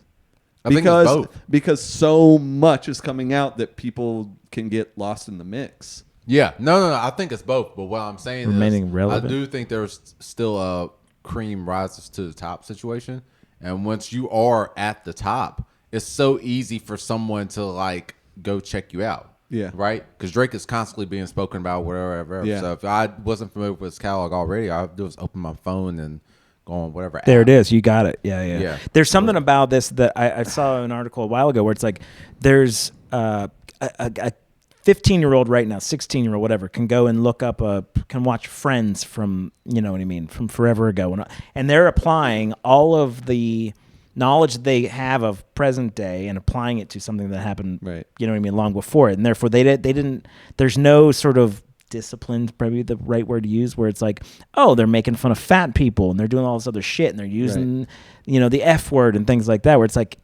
I think it's both. Because so much is coming out that people can get lost in the mix. Yeah, no. I think it's both. But what I'm saying Remaining is, relevant. I do think there's still a cream rises to the top situation, and once you are at the top, it's so easy for someone to like go check you out. Yeah. Right. Because Drake is constantly being spoken about, whatever. Yeah. So if I wasn't familiar with his catalog already, I would do is open my phone and go on whatever. There app. it is. You got it. Yeah. Yeah. There's something about this that I saw an article a while ago where it's like there's a 15-year-old right now, 16-year-old, whatever, can go and look up can watch Friends from, you know what I mean, from forever ago, and they're applying all of the knowledge that they have of present day and applying it to something that happened, Right. you know what I mean, long before it, and therefore they didn't. There's no sort of disciplined, probably the right word to use, where it's like, oh, they're making fun of fat people and they're doing all this other shit and they're using, you know, the F word and things like that, where it's like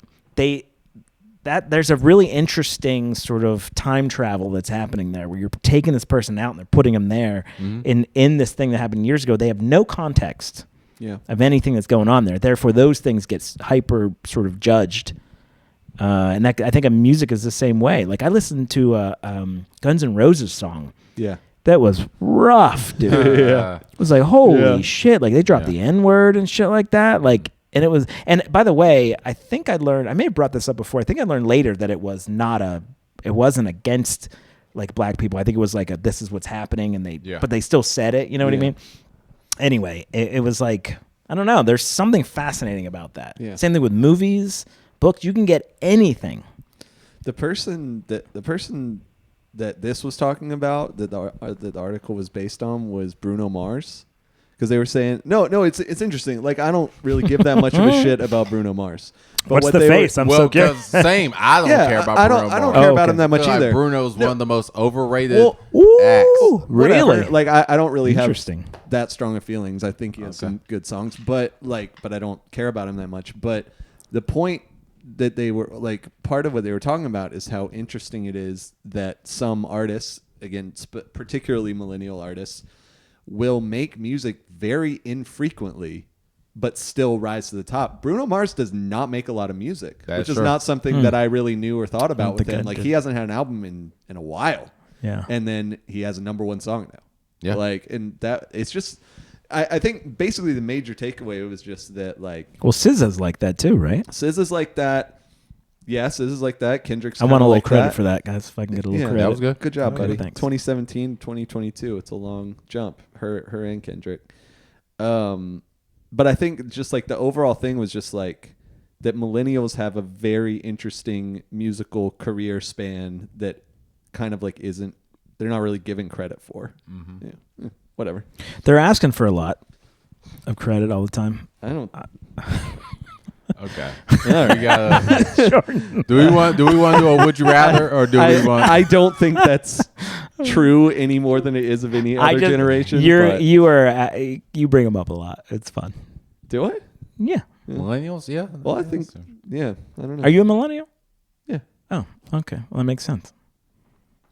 there's a really interesting sort of time travel that's happening there, where you're taking this person out and they're putting them there in this thing that happened years ago. They have no context Yeah. of anything that's going on there. Therefore, those things get hyper sort of judged. And that, I think music is the same way. Like I listened to Guns N' Roses song. Yeah. That was rough, dude. Yeah. It was like, holy Yeah. shit. Like they dropped the N-word and shit like that. Like, and it was, and by the way, I think I may have brought this up before. I think I learned later that it wasn't against like black people. I think it was like this is what's happening, and but they still said it. You know what I Yeah. mean? Anyway, it was like, I don't know. There's something fascinating about that. Yeah. Same thing with movies, books. You can get anything. The person that this was talking about, that the article was based on, was Bruno Mars, because they were saying no, it's interesting. Like I don't really give that much of a shit about Bruno Mars. But What's what the they were- face? I'm Well, so curious. 'cause same. I don't care about I Bruno don't Mars. care Oh, about okay. him that much I feel either. like Bruno's one of the most overrated Well, acts. Whatever. Really? Like I don't really have Interesting. that strong of feelings. I think he has some good songs, but I don't care about him that much. But the point that they were like, part of what they were talking about is how interesting it is that some artists, again, particularly millennial artists, will make music very infrequently, but still rise to the top. Bruno Mars does not make a lot of music, which is not something that I really knew or thought about with him. Like he hasn't had an album in a while. Yeah. And then he has a number one song now. Yeah. Like, and that it's just, I think basically the major takeaway was just that like. Well, SZA's like that too, right? SZA's like that. Yeah, SZA's like that. Kendrick's I want a little like credit that. for that, guys. If I can get a little credit. That was good. Good job, buddy. Thanks. 2017, 2022. It's a long jump. Her and Kendrick. But I think just like the overall thing was just like that millennials have a very interesting musical career span that kind of like they're not really given credit for. Mm-hmm. Yeah. Whatever. They're asking for a lot of credit all the time. I don't. Okay. Do we want to do a would you rather or do we want? I don't think that's true any more than it is of any other generation. You bring them up a lot. It's fun. Do I? Yeah. Millennials, yeah. Well, I think. Yeah. I don't know. Are you a millennial? Yeah. Oh, okay. Well, that makes sense.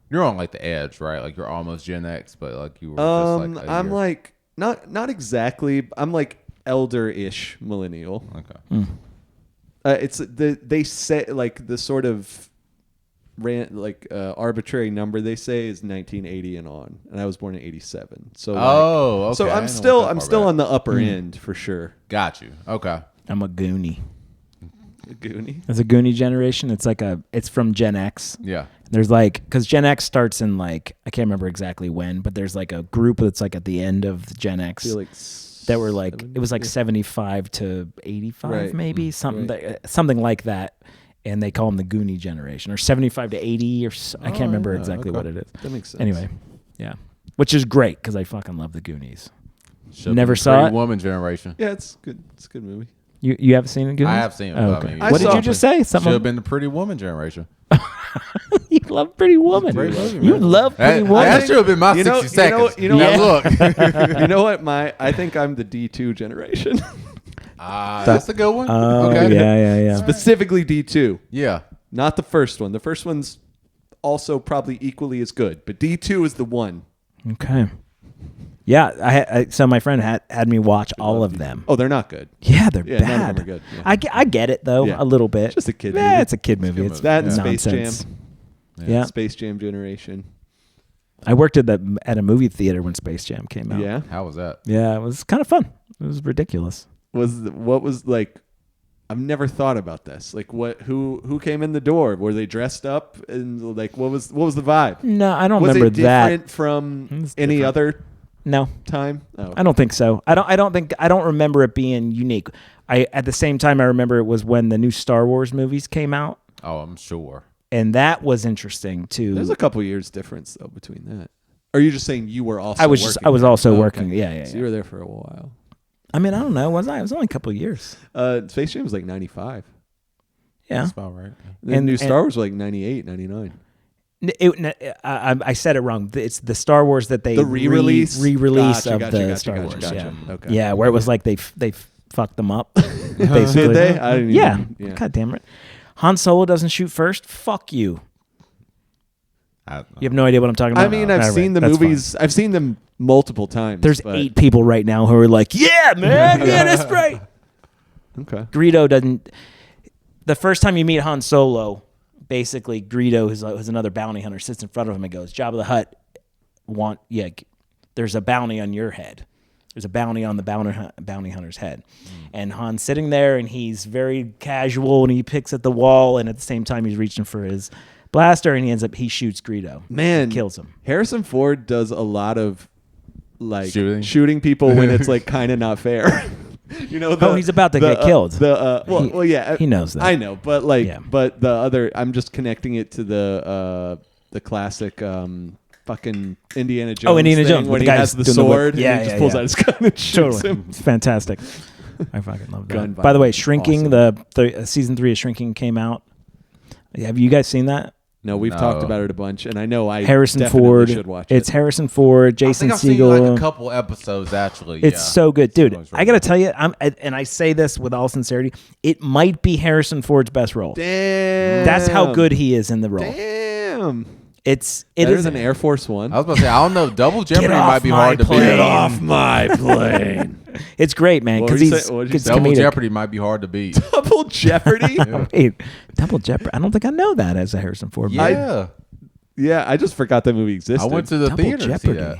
You're on like the edge, right? Like you're almost Gen X, but like you were just like I'm like not exactly. I'm like elder-ish millennial. Okay. It's they say like the sort of arbitrary number they say is 1980 and on, and I was born in 87. So Oh, okay. So I'm still on the upper end for sure. Got you. Okay. I'm a Goonie. A Goonie. It's a Goonie generation. It's from Gen X. Yeah. There's like, because Gen X starts in like, I can't remember exactly when, but there's like a group that's like at the end of Gen X that were like, it was like 75 to 85 Right. maybe, something like that. And they call them the Goonie generation, or 75 to 80, or I can't remember exactly what it is. That makes sense. Anyway, yeah. Which is great, because I fucking love the Goonies. Should've Never been saw Pretty it? Woman generation. Yeah, it's good. It's a good movie. You haven't seen it, Goonies? I have seen it. Oh, but okay. I mean, What did you just say? Should Something. have been the Pretty Woman generation. You love Pretty Woman. Pretty Woman, You man. love Pretty Woman. That should have been my 60 seconds. You know Now what? look. You know what? I think I'm the D2 generation. That's a good one. Oh, Okay. yeah. Specifically D2. Yeah. Not the first one. The first one's also probably equally as good, but D2 is the one. Okay. Yeah, so my friend had me watch all of them. Oh, they're not good. Yeah, they're Yeah, none of bad. them are good. Yeah. I get it though, Yeah. a little bit. Just a kid Yeah, movie. it's a kid movie. good It's movie. That and Space nonsense. Jam. Yeah. Space Jam generation. I worked at a movie theater when Space Jam came out. Yeah. How was that? Yeah, it was kind of fun. It was ridiculous. What was like? I've never thought about this. Like, who came in the door? Were they dressed up? And like, what was the vibe? No, I don't Was remember it different that. from It's any different. other No, time? Oh. I don't think so. I don't remember it being unique. At the same time, I remember it was when the new Star Wars movies came out, Oh, I'm sure. and that was interesting too. There's a couple years difference though between that. Or are you just saying you were also? I was working also there? working. Okay. Yeah. So you were there for a while. I mean, I don't know. Was I? It was only a couple of years. Space Jam was like 95. Yeah. That's about right. The new Star Wars was like 98, 99. I said it wrong. It's the Star Wars that they The re-release? re-release Gotcha, of gotcha, the gotcha, Star gotcha, Wars. gotcha. Yeah, Okay. yeah, where it was like they fucked them up. Basically. Did they? I didn't Yeah. even, yeah. God damn it. Han Solo doesn't shoot first. Fuck you. You have no idea what I'm talking about. I mean, No. I've All right, seen the that's movies. I've seen them multiple times. fine. There's but- 8 people right now who are like, yeah, man, yeah, that's right. Okay. Greedo doesn't. The first time you meet Han Solo, basically Greedo, who's another bounty hunter, sits in front of him and goes, "Jabba the Hutt, there's a bounty on your head. There's a bounty on the bounty hunter's head." And Han's sitting there, and he's very casual, and he picks at the wall, and at the same time he's reaching for his blaster, and he shoots Greedo. Man, kills him. Harrison Ford does a lot of like Shooting people when it's like kind of not fair. You know, He's about to get killed. Yeah, He knows that. I know, but like, Yeah. but the other, I'm just connecting it to the classic fucking Indiana Jones. Indiana thing Jones, when the he guy has the doing the whip. sword. Yeah, and he just yeah, pulls yeah. out his gun and shoots Totally. him. It's fantastic. I fucking love that. Gun By the way, violence, Shrinking, awesome. the season 3 of Shrinking came out. Have you guys seen that? No, we've No. talked about it a bunch, and I know I Harrison definitely Ford. should watch It's it. Harrison Ford, Jason I think I've Segel. seen like a couple episodes actually. It's so good, dude. It's I gotta tell you, and I say this with all sincerity, it might be Harrison Ford's best role. Damn, That's how good he is in the role. Damn. It Better is than Air Force One. I was about to say, I don't know. Double Jeopardy off might be my hard to plane. beat. Get off my plane. It's great, man, What because would you he's say- what would you say? Double comedic. Jeopardy might be hard to beat. Double Jeopardy. Wait, Double Jeopardy. I don't think I know that as a Harrison Ford movie. Yeah. Yeah, I just forgot that movie existed. I went to the Double theater to see Jeopardy. that.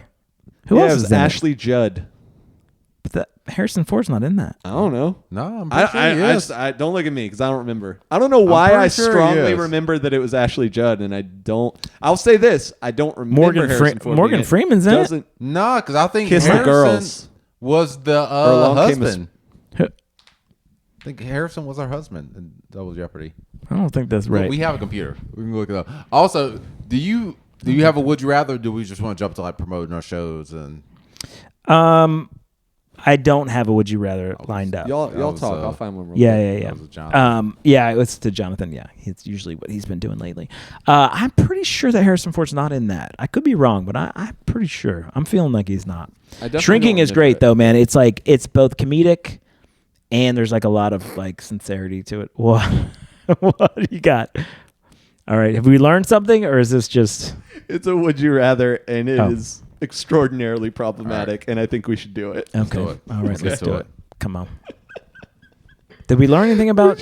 Who yeah, else it is was in Ashley Judd. it? But Harrison Ford's not in that. I don't know. No, I'm pretty sure he is. I don't look at me because I don't remember. I don't know why pretty I sure he strongly is. remember that it was Ashley Judd, and I don't. I'll say this: I don't remember Morgan Harrison Ford Morgan being Freeman's in it? Doesn't No, because I think Kiss the Harrison Girls. was the Along Came a husband. I think Harrison was her husband in Double Jeopardy. I don't think that's Well, right. we have a computer. We can look it up. Also, do you have a would you rather? Or do we just want to jump to like promoting our shows and I don't have a would you rather lined up. y'all was, talk. I'll find one. Real Yeah, quick. yeah, That was Jonathan. yeah. It's to Jonathan. Yeah, it's usually what he's been doing lately. I'm pretty sure that Harrison Ford's not in that. I could be wrong, but I'm pretty sure. I'm feeling like he's not. I definitely Shrinking don't is admit great that. though, man. It's like it's both comedic and there's like a lot of like sincerity to it. What do you got? All right, have we learned something, or is this just? It's a would you rather, and it is Oh. extraordinarily problematic, and I think we should do it. Okay. do it. All right, let's do do it. it. Come on. Did we learn anything about?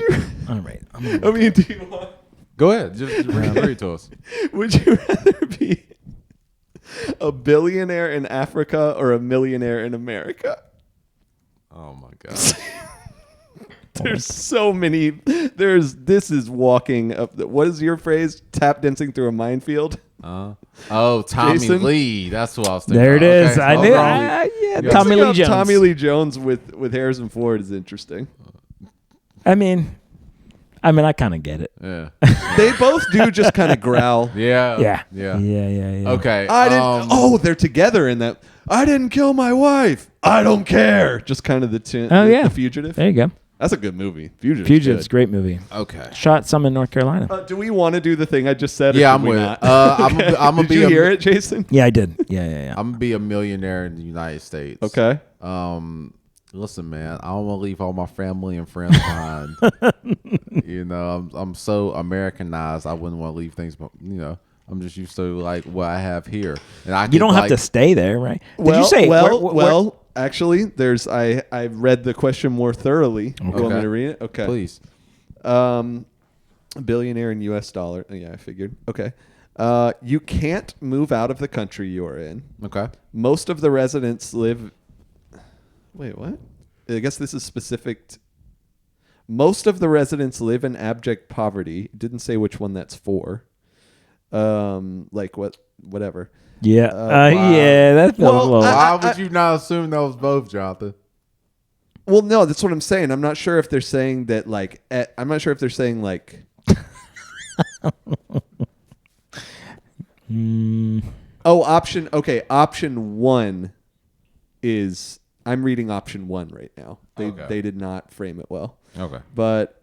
All right. I'm gonna- I mean, do you want? go ahead, just read it to us. Would you rather be a billionaire in Africa or a millionaire in America? Oh my god. There's so many. This is walking up. What is your phrase? Tap dancing through a minefield. Oh, Tommy Jason? Lee. That's what I was thinking. There it is. Okay. I was knew. wrong. Yeah, Yeah. Tommy Looking Lee up Jones. Tommy Lee Jones with Harrison Ford is interesting. I mean, I kind of get it. Yeah. They both do just kind of growl. Yeah. Yeah. Yeah. Yeah. Okay. I didn't. They're together in that. I didn't kill my wife. I don't care. Just kind of the Oh yeah. the Fugitive. There you go. That's a good movie. Fugitive's a great movie. Okay. Shot some in North Carolina. Do we want to do the thing I just said? Or Yeah, should I'm we with not? it. I'm gonna Did be you a, hear it, Jason? Yeah, I did. Yeah. I'm gonna be a millionaire in the United States. Okay. Listen, man, I don't want to leave all my family and friends behind. You know, I'm so Americanized. I wouldn't want to leave things, but you know, I'm just used to like what I have here, and I You don't have like, to stay there, right? Did Well, you say? well. Actually, I read the question more thoroughly. You want me Okay. to read it? Okay. Please. Billionaire in U.S. dollar. Yeah, I figured. Okay. You can't move out of the country you are in. Okay. Most of the residents live. Wait, what? I guess this is specific. Most of the residents live in abject poverty. It didn't say which one that's for. Like whatever. Yeah. wow. Yeah. That feels Well, a little. Why would you not assume that was both, Jonathan? Well, no, that's what I'm saying. I'm not sure if they're saying that like. I'm not sure if they're saying like. Oh, option. Okay, option one is. I'm reading option one right now. They did not frame it well. Okay. But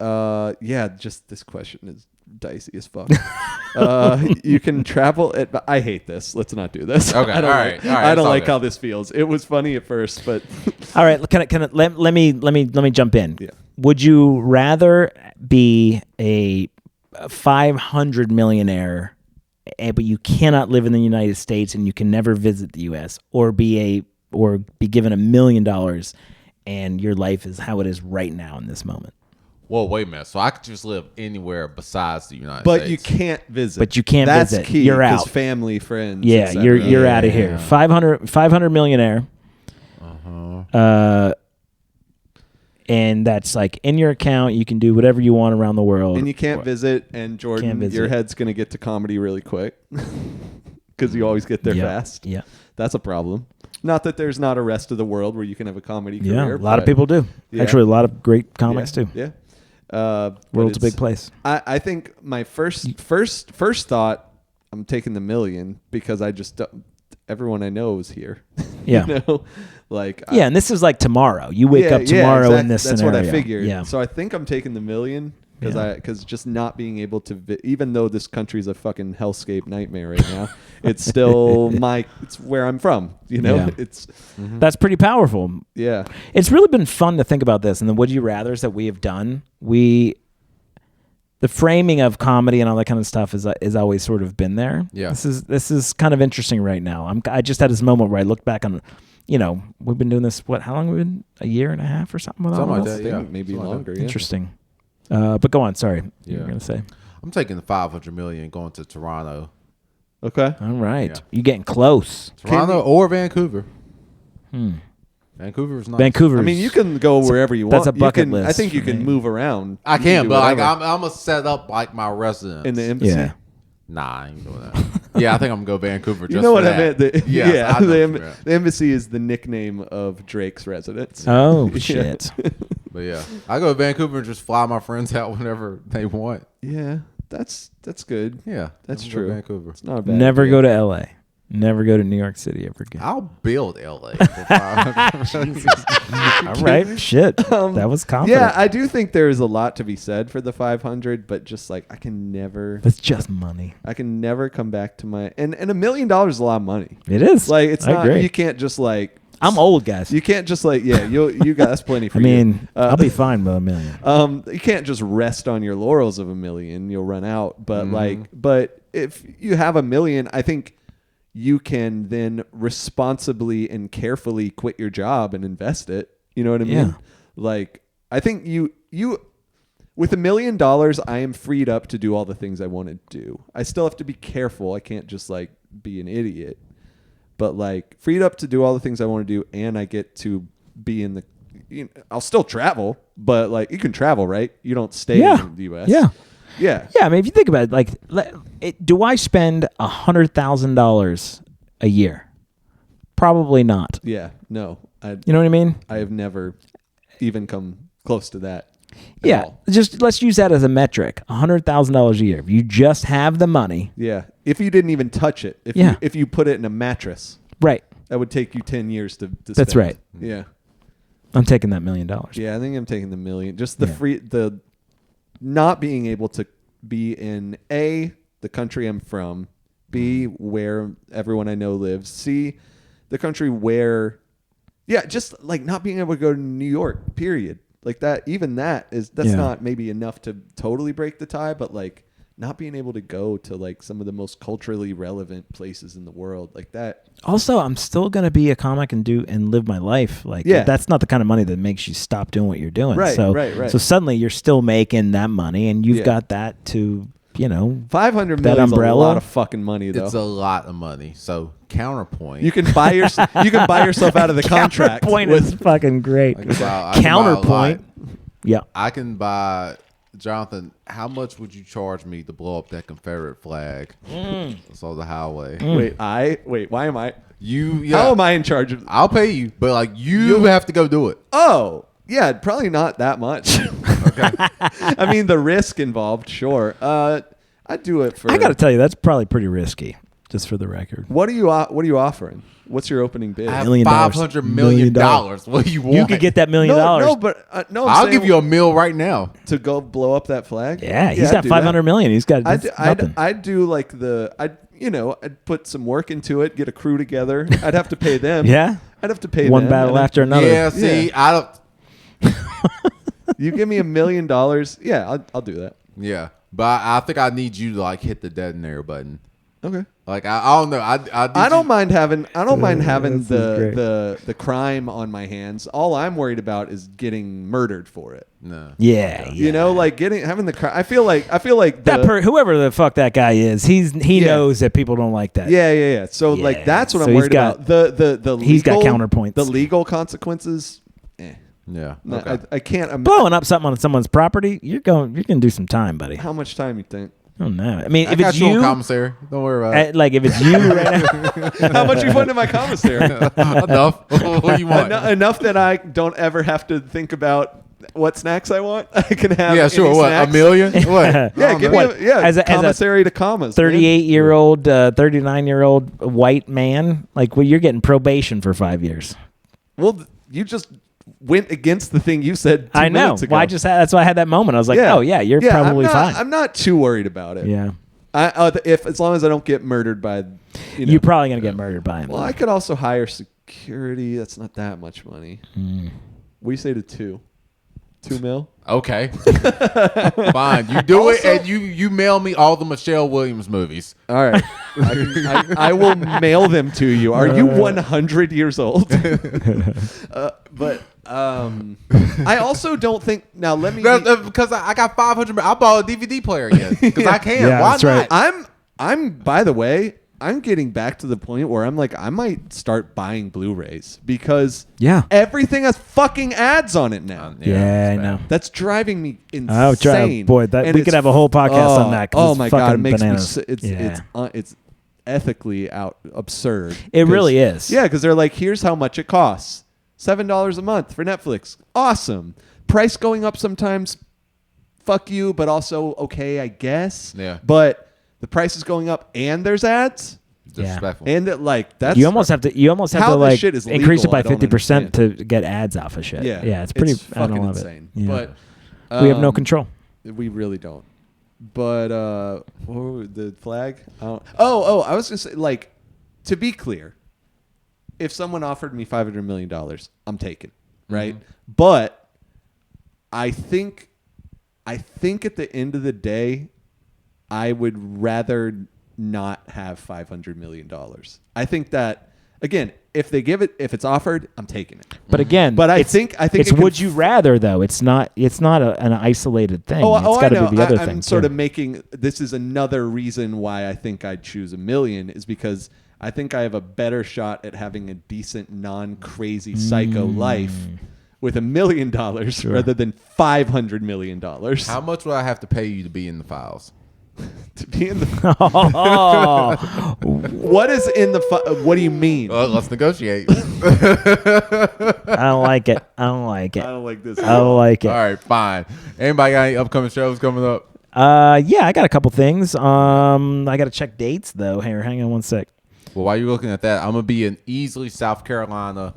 yeah, just this question is dicey as fuck. You can travel at. I hate this. Let's not do this. Okay, I don't all like, right, all right, I it's don't all like good. how this feels. It was funny at first, but All right. Let me jump in. Yeah. Would you rather be a 500 millionaire, but you cannot live in the United States and you can never visit the U.S., or be given $1 million and your life is how it is right now in this moment? Whoa, wait a minute. So I could just live anywhere besides the United but States. you can't visit. But you can't That's visit. key. You're 'cause out. Family, friends. Yeah, et you're cetera. out of here. 500 millionaire. And that's like in your account. You can do whatever you want around the world. And you can't visit. And Jordan, Can't visit. your head's gonna get to comedy really quick because you always get there Yeah, fast. Yeah. That's a problem. Not that there's not a rest of the world where you can have a comedy Yeah. career. A lot of but- people do. Yeah. Actually, a lot of great comics too. Yeah. But World's a it's- big place. I think my first thought, I'm taking the million because I just everyone I know is here. Yeah. You know, like Yeah, and this is like tomorrow. You wake up tomorrow in this That's scenario. what I figured. Yeah. So I think I'm taking the million because Yeah. because just not being able to even though this country's a fucking hellscape nightmare right now, it's still it's where I'm from. You know, Yeah. it's That's pretty powerful. yeah. It's really been fun to think about this, and the would you rather's that we have done. There's the framing of comedy and all that kind of stuff is always sort of been there. Yeah. This is kind of interesting right now. I just had this moment where I looked back on, we've been doing this. How long have we been? A year and a half or something? Something like else? that. Yeah, maybe something longer. Like Yeah. Interesting. But go on. Sorry, you were Yeah. gonna say. I'm taking the 500 million going to Toronto. Okay. All right, Yeah. you're getting close. Toronto or Vancouver. Vancouver's nice. Vancouver. I mean, you can go wherever you want. That's a bucket I list think you for can me. move around. I You can, do but like whatever. I'm gonna set up like my residence in the embassy. Yeah. Nah, I ain't doing that. Yeah, I think I'm gonna go Vancouver. Just You know what for I that. meant? Yes, I know the, what you meant. the embassy is the nickname of Drake's residence. Oh Yeah. shit. But yeah, I go to Vancouver and just fly my friends out whenever they want. Yeah, that's good. Yeah, That's I'm gonna go true. Vancouver. It's not a bad. Never idea. go to L.A. Never go to New York City ever again. I'll build LA. For 500. All right, shit. That was confident. Yeah, I do think there is a lot to be said for the 500, but just like I can never come back to my and $1 million is a lot of money. It is. Like it's I not. agree. You can't just like. I'm old, guys. You can't just like you got that's plenty for I you. mean, I'll be fine with $1 million. You can't just rest on your laurels of $1 million. You'll run out. But but if you have $1 million, I think you can then responsibly and carefully quit your job and invest it. You know what I mean? Yeah. Like I think you with $1 million, I am freed up to do all the things I want to do. I still have to be careful. I can't just like be an idiot. But like freed up to do all the things I want to do, and I get to be in the. I'll still travel, but like you can travel, right? You don't stay in the U.S. Yeah. Yeah. Yeah, I mean, if you think about it, like, do I spend $100,000 a year? Probably not. Yeah. No. You know what I mean? I have never even come close to that. Yeah. all. Just let's use that as a metric. $100,000 a year. If you just have the money. Yeah. If you didn't even touch it, if you put it in a mattress, Right. that would take you 10 years to That's spend. right. Yeah. I'm taking that $1 million. Yeah, I think I'm taking the $1 million. Just the not being able to be in A, the country I'm from, B, where everyone I know lives, C, the country where just like not being able to go to New York, period. Like that's not maybe enough to totally break the tie, but like not being able to go to like some of the most culturally relevant places in the world like that. Also, I'm still going to be a comic and live my life. Like that's not the kind of money that makes you stop doing what you're doing. Right, so, right. So suddenly you're still making that money and you've got that to, $500 that million is a umbrella. lot of fucking money though. It's a lot of money. So counterpoint. You can buy yourself out of the contract. Counterpoint is fucking great. I can buy a Counterpoint. lot. Yeah. I can buy. Jonathan, how much would you charge me to blow up that Confederate flag? It's on the highway. Wait, why am I? How am I in charge of? I'll pay you, but like you have to go do it. Oh, yeah, probably not that much. Okay. I mean, the risk involved, sure. I'd do it for. I got to tell you, that's probably pretty risky, just for the record. What are you offering? What's your opening bid? I have $1 million. $500 million. What do you want? You could get that $1 million. No, I'll give you $1 million right now. to go blow up that flag. Yeah, he's got I'd do that. $500 million. He's got nothing. I'd do like I'd put some work into it, get a crew together. I'd have to pay them. Yeah? I'd have to pay One them. battle after another. Yeah, see, I don't. You give me $1 million. Yeah, I'll do that. Yeah, but I think I need you to like hit the dead and air button. Okay. Like I don't know. I don't mind having This is great. the crime on my hands. All I'm worried about is getting murdered for it. No. Yeah. You know, like having the crime. I feel like Whoever the fuck that guy is, he knows that people don't like that. Yeah. So like Yeah. that's what So I'm he's worried got- about. The he's got legal- counterpoints. The legal consequences. Yeah. No, Okay. I can't. Blowing up something on someone's property, you're gonna do some time, buddy. How much time you think? I don't know. I mean, I if got it's you on you, commissary. Don't worry about it. like if it's you right now, How much you put in my commissary? Enough. What do you want? Enough that I don't ever have to think about what snacks I want. I can have. Yeah, sure. any What? snacks. $1 million? What? Yeah, give me What? As a commissary to commas. man. 38-year-old, 39-year-old white man, like you're getting probation for 5 years. Well, you just went against the thing you said. 2 I know. minutes ago. Well, that's why I had that moment. I was like, oh yeah, you're probably fine. I'm not too worried about it. Yeah, As long as I don't get murdered by, you're probably gonna get murdered by him. Well, I could also hire security. That's not that much money. What do you say to $2 million? Okay. Fine. You do it, and you mail me all the Michelle Williams movies. All right. I will mail them to you. Are you 100 years old? But I also don't think. Now let me. Because I got 500. I bought a DVD player again because I can. Yeah, Why that's not? right. I'm. By the way, I'm getting back to the point where I'm like, I might start buying Blu-rays because everything has fucking ads on it now. Yeah, I know. That's driving me insane. Boy, we could have a whole podcast on that. Oh my god, it makes bananas. me. It's ethically absurd. It really is. Yeah, because they're like, here's how much it costs: $7 a month for Netflix. Awesome. Price going up sometimes. Fuck you, but also okay, I guess. Yeah. But the price is going up, and there's ads. Disrespectful. And that's you almost have to like shit is increase it legal, by I don't 50% to understand. get ads off of shit. Yeah, it's pretty fucking I love insane. It. Yeah. But we have no control. We really don't. But the flag? I was gonna say, like, to be clear, if someone offered me $500 million, I'm taking, right? Mm-hmm. But I think at the end of the day, I would rather not have $500 million. I think that, again, if it's offered, I'm taking it. But again, I think it's would you rather though. It's not an isolated thing. It's got to be the other thing. I'm sort of making this is another reason why I think I'd choose $1 million is because I think I have a better shot at having a decent, non-crazy psycho life with $1 million rather than $500 million. How much would I have to pay you to be in the files? To be in the what is in the what do you mean? Well, let's negotiate. I don't like it. I don't like this. I don't like it. All right, fine. Anybody got any upcoming shows coming up? Yeah, I got a couple things. I got to check dates though. Hang on one sec. Well, while you're looking at that, I'm gonna be in Easley, South Carolina,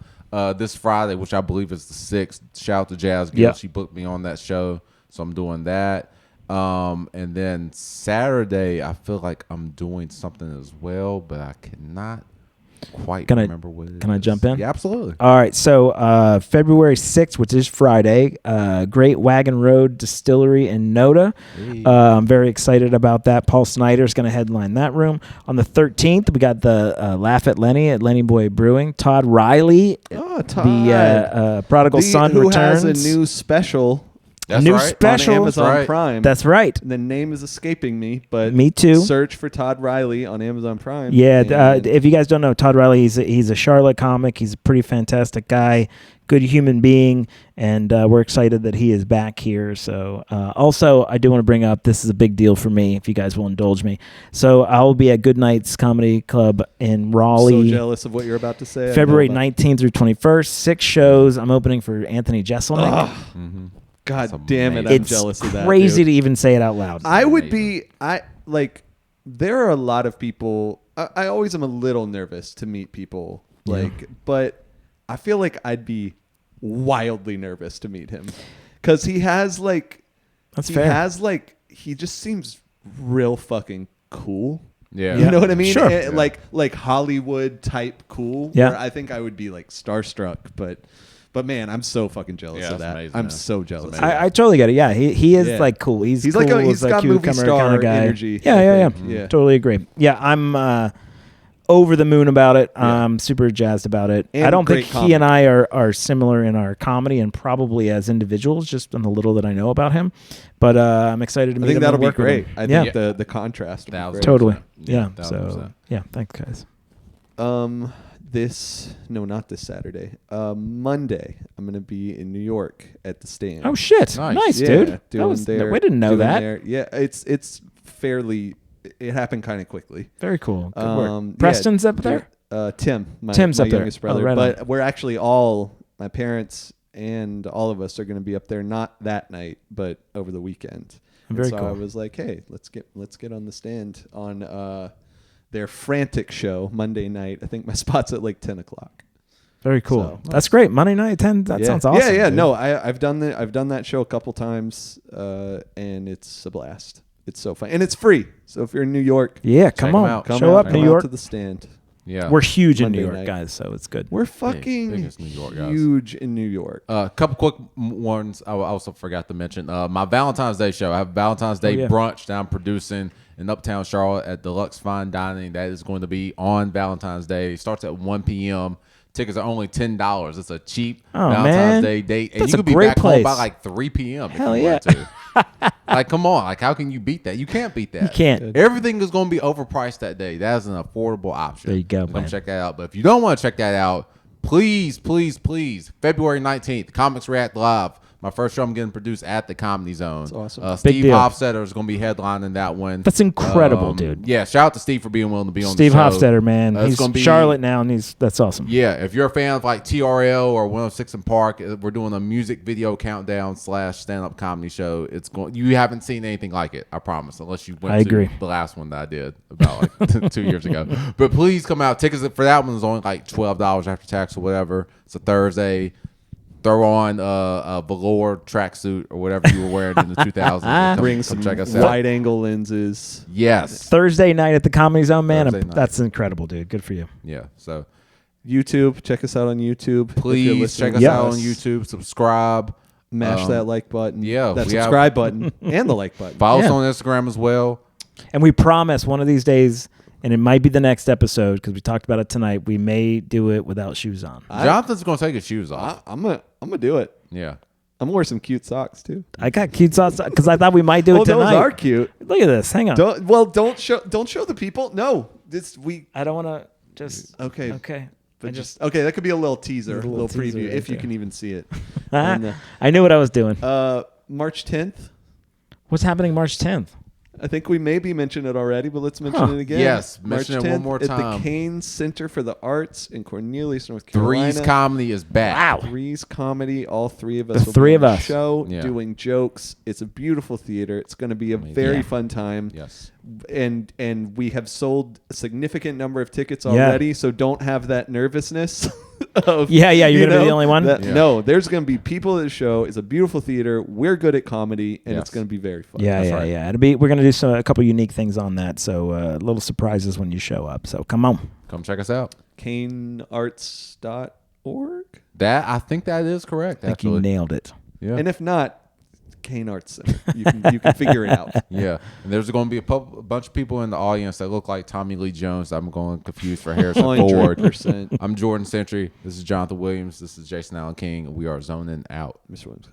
this Friday, which I believe is the 6th. Shout out to Jazz Gill. Yep. She booked me on that show, so I'm doing that. And then Saturday, I feel like I'm doing something as well, but I cannot quite remember what it is. Can I jump in? Yeah, absolutely. All right. So February 6th, which is Friday, Great Wagon Road Distillery in Noda. Hey. I'm very excited about that. Paul Snyder's going to headline that room. On the 13th, we got the Laugh at Lenny Boy Brewing. Todd Riley, Todd. the prodigal son who returns. has a new special. That's new right. special On Amazon right. Prime. That's right. The name is escaping me, but Me too. Search for Todd Riley on Amazon Prime. Yeah, if you guys don't know, Todd Riley, he's a Charlotte comic. He's a pretty fantastic guy, good human being, and we're excited that he is back here. So also, I do want to bring up, this is a big deal for me, if you guys will indulge me. So I'll be at Goodnights Comedy Club in Raleigh. So jealous of what you're about to say. February 19th through 21st, 6 shows. I'm opening for Anthony Jeselnik. Mm-hmm. God damn it, I'm It's jealous of that. crazy dude. to even say it out loud. I would be. There are a lot of people. I always am a little nervous to meet people. But I feel like I'd be wildly nervous to meet him because he has That's fair. He just seems real fucking cool. Yeah. You know what I mean? Sure. Like Hollywood type cool. Yeah. Where I think I would be like starstruck, but man, I'm so fucking jealous Yeah, of that. amazing, I'm man. so jealous. It's of that. I totally get it. Yeah, he is like cool. He's cool like he's as a got movie cucumber star kind of guy. energy. Yeah. Yeah. Totally agree. Yeah, I'm over the moon about it. I'm super jazzed about it. And I don't great think comic. he and I are similar in our comedy and probably as individuals, just in the little that I know about him. But I'm excited to meet I think him that'll and be work with great. him. I think the contrast will be great. Totally. 1,000%. Yeah. 1,000%. So yeah, thanks guys. Not this Saturday. Monday, I'm gonna be in New York at the Stand. Oh shit! Nice. Nice, Yeah, dude. We didn't know that. Yeah, it's fairly. It happened kind of quickly. Very cool. Good Yeah, work. Preston's up there. Tim, Tim's my up there. youngest brother. Oh, right but we're actually all my parents and all of us are going to be up there. Not that night, but over the weekend. Very so cool. I was like, hey, let's get on the Stand on their frantic show Monday night. I think my spot's at like 10 o'clock. Very cool. So- That's great. Monday night at 10. That sounds awesome. Yeah. dude. No, I've done that show a couple times, and it's a blast. It's so fun, and it's free. So if you're in New York, Yeah, come them on. out. Show up, New come York. out to the Stand. Yeah. We're huge in Monday New York, night. guys, so it's good. We're fucking biggest New York guys. huge in New York. A couple quick ones I also forgot to mention. My Valentine's Day show. I have Valentine's Day brunch that I'm producing in Uptown Charlotte at Deluxe Fine Dining. That is going to be on Valentine's Day. It starts at 1 p.m. Tickets are only $10. It's a cheap Valentine's Day date. And That's you could a be great back home place. by like 3 p.m. Hell if you yeah. want to. Like, come on. Like, how can you beat that? You can't beat that. You can't. Everything is going to be overpriced that day. That is an affordable option. There you go, Come man. check that out. But if you don't want to check that out, please, February 19th, Comics React Live. My first show I'm getting produced at the Comedy Zone. That's awesome. Big Steve deal. Hofstetter is going to be headlining that one. That's incredible, dude. Yeah, shout out to Steve for being willing to be on Steve the show. Hofstetter, man. It's He's gonna be Charlotte now, and that's awesome. Yeah, if you're a fan of like TRL or 106 and Park, we're doing a music video countdown / stand-up comedy show. You haven't seen anything like it, I promise, unless you went to the last one that I did about like 2 years ago. But please come out. Tickets for that one is only like $12 after tax or whatever. It's a Thursday. Throw on a velour tracksuit or whatever you were wearing in the 2000s. Bring some check us out. wide-angle lenses. Yes. Thursday night at the Comedy Zone, man. Thursday night. That's incredible, dude. Good for you. Yeah. So YouTube. Check us out on YouTube. please check us out on YouTube. Subscribe. Mash that like button. Yeah, that we have- subscribe button and the like button. Follow us Yeah. on Instagram as well. And we promise one of these days, and it might be the next episode because we talked about it tonight, we may do it without shoes on. Jonathan's going to take his shoes off. I'm gonna do it. Yeah. I'm gonna wear some cute socks too. I got cute socks because I thought we might do it tonight. Those are cute. Look at this. Hang on. Don't show the people. No, I don't want to just. Okay. Okay. But okay, that could be a little teaser, a little preview, teaser right if you there. can even see it. I knew what I was doing. March 10th. What's happening March 10th? I think we maybe mentioned it already, but let's mention it again. Yes, March mention it one 10th more at the time. Cain Center for the Arts in Cornelius, North Carolina. Three's Comedy is back. Wow. Three's Comedy. All three of us. The three of us. Show Yeah. doing jokes. It's a beautiful theater. It's going to be a very fun time. Yes. And we have sold a significant number of tickets already, so don't have that nervousness. Of, Yeah, you're gonna be the only one? No, there's going to be people at the show. It's a beautiful theater. We're good at comedy, and it's going to be very fun. Yeah. We're gonna do a couple unique things on that. So little surprises when you show up. So come on. Come check us out. CainArts.org. I think that is correct. I think you nailed it. Yeah. And if not, Cain Arts Center. You can figure it out. Yeah. And there's going to be a bunch of people in the audience that look like Tommy Lee Jones. I'm going confused for Harrison Ford. 100%. I'm Jordan Sentry. This is Jonathan Williams. This is Jason Allen King. We are zoning out. Mr. Williams.